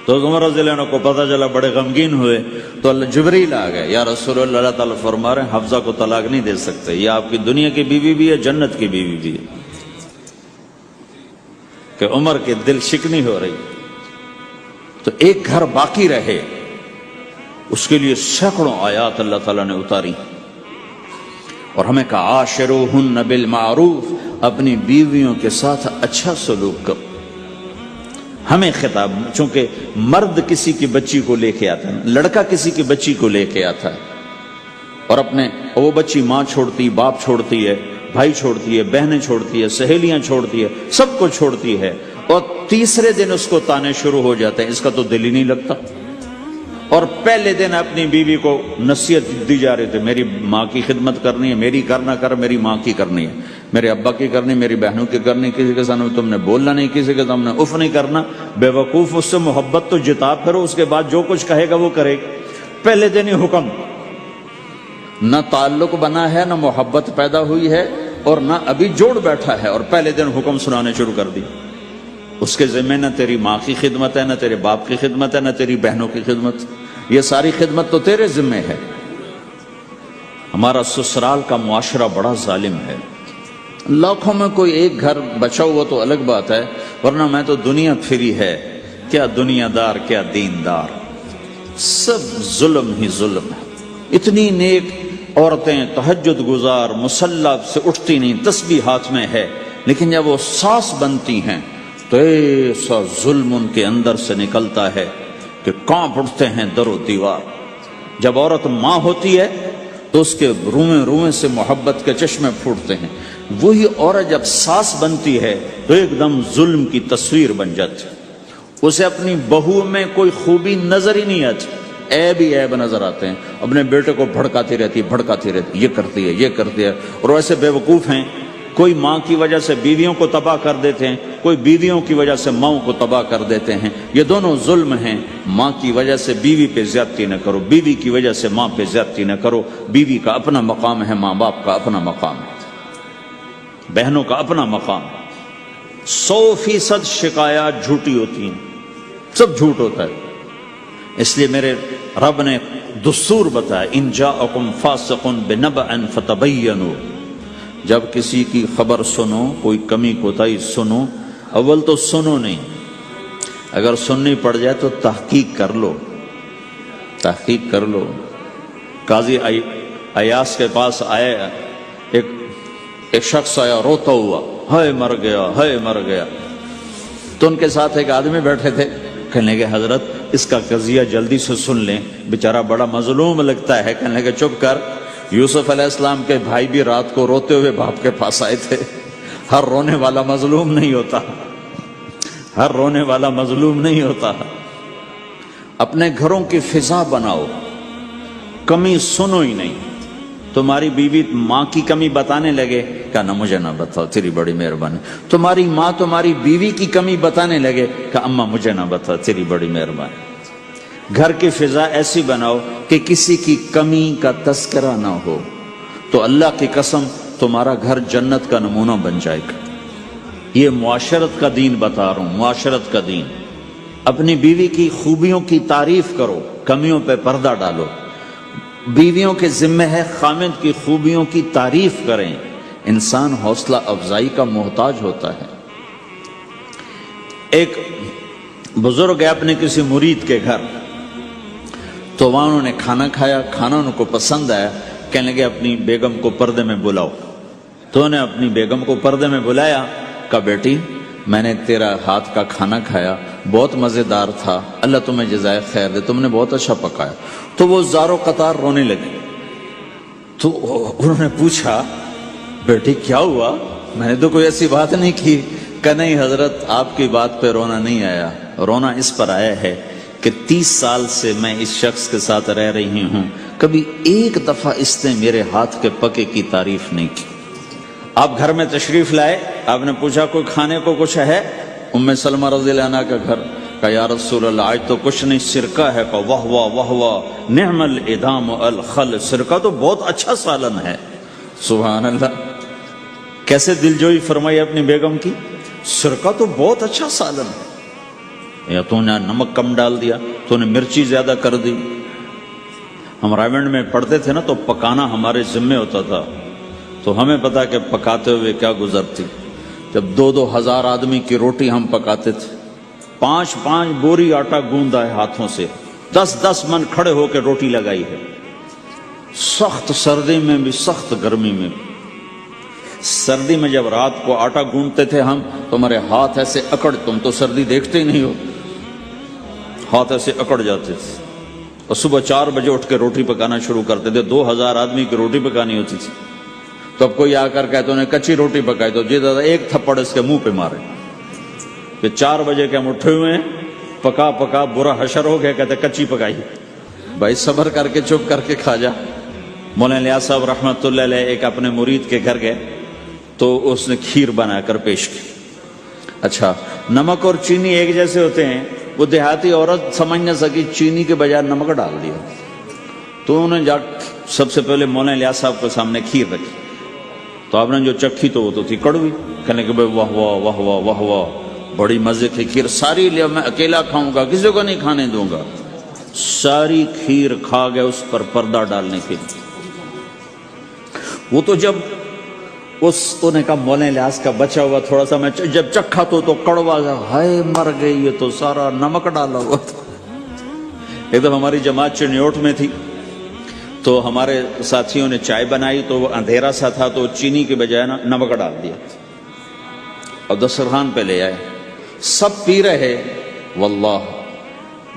تو عمر رضی اللہ عنہ کو پتہ چلا، بڑے غمگین ہوئے، تو اللہ جبریل آ گئے، یا رسول اللہ، اللہ تعالیٰ فرما رہے ہیں حفصہ کو طلاق نہیں دے سکتے، یہ آپ کی دنیا کی بیوی بھی ہے، جنت کی بیوی بھی ہے. کہ عمر کے دل شکنی ہو رہی، تو ایک گھر باقی رہے اس کے لیے سینکڑوں آیات اللہ تعالیٰ نے اتاری، اور ہمیں کہا عاشروہن بالمعروف، اپنی بیویوں کے ساتھ اچھا سلوک کرو. ہمیں خطاب، چونکہ مرد کسی کی بچی کو لے کے آتا ہے، لڑکا کسی کی بچی کو لے کے آتا ہے، اور وہ بچی ماں چھوڑتی، باپ چھوڑتی ہے، بھائی چھوڑتی ہے، بہنیں چھوڑتی ہے، سہیلیاں چھوڑتی ہے، سب کو چھوڑتی ہے، اور تیسرے دن اس کو تانے شروع ہو جاتے ہیں، اس کا تو دل ہی نہیں لگتا. اور پہلے دن اپنی بیوی کو نصیحت دی جا رہی تھی، میری ماں کی خدمت کرنی ہے، میری کرنا کر، میری ماں کی کرنی ہے، میرے ابا کی کرنی، میری بہنوں کی کرنی، کسی کے سامنے تم نے بولنا نہیں، کسی کے سامنے اف نہیں کرنا. بے وقوف، اس سے محبت تو جتا پھرو، اس کے بعد جو کچھ کہے گا وہ کرے گا. پہلے دن ہی حکم، نہ تعلق بنا ہے، نہ محبت پیدا ہوئی ہے، اور نہ ابھی جوڑ بیٹھا ہے، اور پہلے دن حکم سنانے شروع کر دی. اس کے ذمہ نہ تیری ماں کی خدمت ہے، نہ تیرے باپ کی خدمت ہے، نہ تیری بہنوں کی خدمت، یہ ساری خدمت تو تیرے ذمہ ہے. ہمارا سسرال کا معاشرہ بڑا ظالم ہے. لاکھوں میں کوئی ایک گھر بچا ہوا تو الگ بات ہے، ورنہ میں تو دنیا پھری ہے، کیا دنیا دار کیا دیندار، سب ظلم ہی ظلم ہے. اتنی نیک عورتیں تہجد گزار، مصلی سے اٹھتی نہیں، تسبیح ہاتھ میں ہے، لیکن جب وہ ساس بنتی ہیں تو ایسا ظلم ان کے اندر سے نکلتا ہے کہ کانپ اٹھتے ہیں در و دیوار. جب عورت ماں ہوتی ہے تو اس کے روئیں روئیں سے محبت کے چشمے پھوٹتے ہیں. وہی عورت جب ساس بنتی ہے تو ایک دم ظلم کی تصویر بن جاتی ہے. اسے اپنی بہو میں کوئی خوبی نظر ہی نہیں آتی، عیب ہی عیب نظر آتے ہیں. اپنے بیٹے کو بھڑکاتی رہتی، یہ کرتی ہے، یہ کرتی ہے. اور ایسے بے وقوف ہیں، کوئی ماں کی وجہ سے بیویوں کو تباہ کر دیتے ہیں، کوئی بیویوں کی وجہ سے ماؤں کو تباہ کر دیتے ہیں. یہ دونوں ظلم ہیں. ماں کی وجہ سے بیوی پہ زیادتی نہ کرو، بیوی کی وجہ سے ماں پہ زیادتی نہ کرو. بیوی کا اپنا مقام ہے، ماں باپ کا اپنا مقام ہے، بہنوں کا اپنا مقام ہے. 100% شکایات جھوٹی ہوتی ہیں، سب جھوٹ ہوتا ہے. اس لیے میرے رب نے دستور بتایا، ان جاءکم فاسق بنبأ فتبینوا، جب کسی کی خبر سنو، کوئی کمی کوتاہی سنو، اول تو سنو نہیں، اگر سننی پڑ جائے تو تحقیق کر لو، تحقیق کر لو۔ قاضی ایاس کے پاس آیا، ایک شخص آیا روتا ہوا، ہائے مر گیا، ہائے مر گیا۔ تو ان کے ساتھ ایک آدمی بیٹھے تھے، کہنے لگے حضرت اس کا قضیہ جلدی سے سن لیں، بیچارہ بڑا مظلوم لگتا ہے۔ کہنے لگے چپ کر، یوسف علیہ السلام کے بھائی بھی رات کو روتے ہوئے باپ کے پاس آئے تھے۔ ہر رونے والا مظلوم نہیں ہوتا، ہر رونے والا مظلوم نہیں ہوتا۔ اپنے گھروں کی فضا بناؤ، کمی سنو ہی نہیں۔ تمہاری بیوی ماں کی کمی بتانے لگے، کہا مجھے نہ بتاؤ، تیری بڑی مہربانی۔ تمہاری ماں تمہاری بیوی کی کمی بتانے لگے، کہا اماں مجھے نہ بتاؤ، تیری بڑی مہربانی۔ گھر کی فضا ایسی بناؤ کہ کسی کی کمی کا تذکرہ نہ ہو، تو اللہ کی قسم تمہارا گھر جنت کا نمونہ بن جائے گا۔ یہ معاشرت کا دین بتا رہا ہوں، معاشرت کا دین۔ اپنی بیوی کی خوبیوں کی تعریف کرو، کمیوں پہ پردہ ڈالو۔ بیویوں کے ذمہ ہے خامد کی خوبیوں کی تعریف کریں۔ انسان حوصلہ افزائی کا محتاج ہوتا ہے۔ ایک بزرگ ہے اپنے کسی مرید کے گھر، تو وہاں انہوں نے کھانا کھایا، کھانا ان کو پسند آیا، کہنے لگے اپنی بیگم کو پردے میں بلاؤ۔ تو انہوں نے اپنی بیگم کو پردے میں بلایا، کہا بیٹی میں نے تیرا ہاتھ کا کھانا کھایا، بہت مزیدار تھا، اللہ تمہیں جزائے خیر دے، تم نے بہت اچھا پکایا۔ تو وہ زارو قطار رونے لگے۔ تو انہوں نے پوچھا بیٹی کیا ہوا؟ میں نے تو کوئی ایسی بات نہیں کی۔ کہ نہیں حضرت آپ کی بات پہ رونا نہیں آیا، رونا اس پر آیا ہے کہ 30 سال سے میں اس شخص کے ساتھ رہ رہی ہوں، کبھی ایک دفعہ اس نے میرے ہاتھ کے پکے کی تعریف نہیں کی۔ آپ گھر میں تشریف لائے، آپ نے پوچھا کوئی کھانے کو کچھ ہے؟ ام سلمہ رضی اللہ عنہ کا گھر، کہا یا رسول اللہ آج تو کچھ نہیں، سرکہ ہے۔ کہا واہ واہ واہ واہ، نعم الادام الخل، سرکہ تو بہت اچھا سالن ہے۔ سبحان اللہ، کیسے دلجوئی فرمائی اپنی بیگم کی، سرکہ تو بہت اچھا سالن ہے، یا تو نے نمک کم ڈال دیا، تو نے مرچی زیادہ کر دی۔ ہم رائمنڈ میں پڑھتے تھے نا، تو پکانا ہمارے ذمہ ہوتا تھا، تو ہمیں پتا کہ پکاتے ہوئے کیا گزرتی۔ جب 2-2 ہزار آدمی کی روٹی ہم پکاتے تھے، 5-5 بوری آٹا گوندا ہے ہاتھوں سے، 10-10 من کھڑے ہو کے روٹی لگائی ہے، سخت سردی میں بھی سخت گرمی میں بھی۔ سردی میں جب رات کو آٹا گوندتے تھے ہم، تو ہمارے ہاتھ ایسے اکڑ، تم تو سردی دیکھتے ہی نہیں ہو، ہاتھ ایسے اکڑ جاتے تھے، اور صبح 4 بجے اٹھ کے روٹی پکانا شروع کرتے تھے۔ 2000 آدمی کی روٹی پکانی ہوتی تھی۔ تو اب کوئی آ کر کہتے انہیں کچی روٹی پکائی، تو جی دادا ایک تھپڑ اس کے منہ پہ مارے کہ 4 بجے کے ہم اٹھے ہوئے ہیں، پکا پکا برا حشر ہو گیا، کہتے کچی پکائی۔ بھائی صبر کر کے چپ کر کے کھا جا۔ مولانا الیاس صاحب رحمۃ اللہ علیہ ایک اپنے مرید کے گھر گئے، تو اس نے کھیر بنا کر پیش کی۔ اچھا نمک اور چینی ایک جیسے ہوتے ہیں، وہ دیہاتی عورت سمجھ نہ سکی، چینی کے بجائے نمک ڈال دیا۔ تو انہوں نے جا سب سے پہلے مولانا الیاس صاحب کے سامنے کھیر رکھی، تو آپ نے جو چکھی تو وہ تو تھی کڑوی۔ کہنے کہ بھائی واہ واہ واہ واہ واہ واہ، بڑی مزے کی کھیر، ساری لیا میں اکیلا کھاؤں گا، کسی کو نہیں کھانے دوں گا۔ ساری کھیر کھا گئے، اس پر پردہ ڈالنے کے لیے۔ وہ تو جب انہیں کہا مولانا الیاس کا بچا ہوا تھوڑا سا میں جب چکھا تو کڑوا گیا، ہائے مر گئی، یہ تو سارا نمک ڈالا ہوا تھا۔ ایک دم ہماری جماعت چنیوٹ میں تھی، تو ہمارے ساتھیوں نے چائے بنائی، تو وہ اندھیرا سا تھا، تو چینی کے بجائے نمک ڈال دیا، اور دسترخوان پہ لے آئے، سب پی رہے۔ واللہ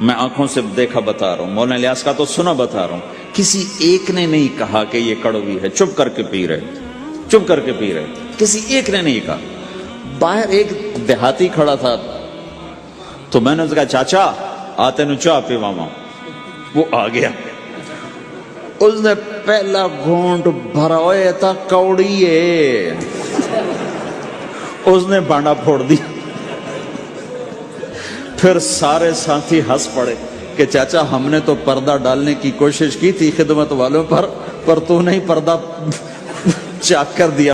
میں آنکھوں سے دیکھا بتا رہا ہوں، مولانا الیاس کا تو سنا بتا رہا ہوں، کسی ایک نے نہیں کہا کہ یہ کڑوی ہے، چپ کر کے پی رہے، چپ کر کے پی رہے، کسی ایک نے نہیں کہا۔ باہر ایک دیہاتی کھڑا تھا، تو میں نے اس کہا چاچا آتے نو چاہ پی ماما۔ وہ آ گیا، اس نے پہلا گھونٹ بھرا، ہوئے تھا کوڑی ہے، اس نے بانڈا پھوڑ دی۔ پھر سارے ساتھی ہنس پڑے کہ چاچا ہم نے تو پردہ ڈالنے کی کوشش کی تھی خدمت والوں پر تو نہیں پردہ چاک کر دیا۔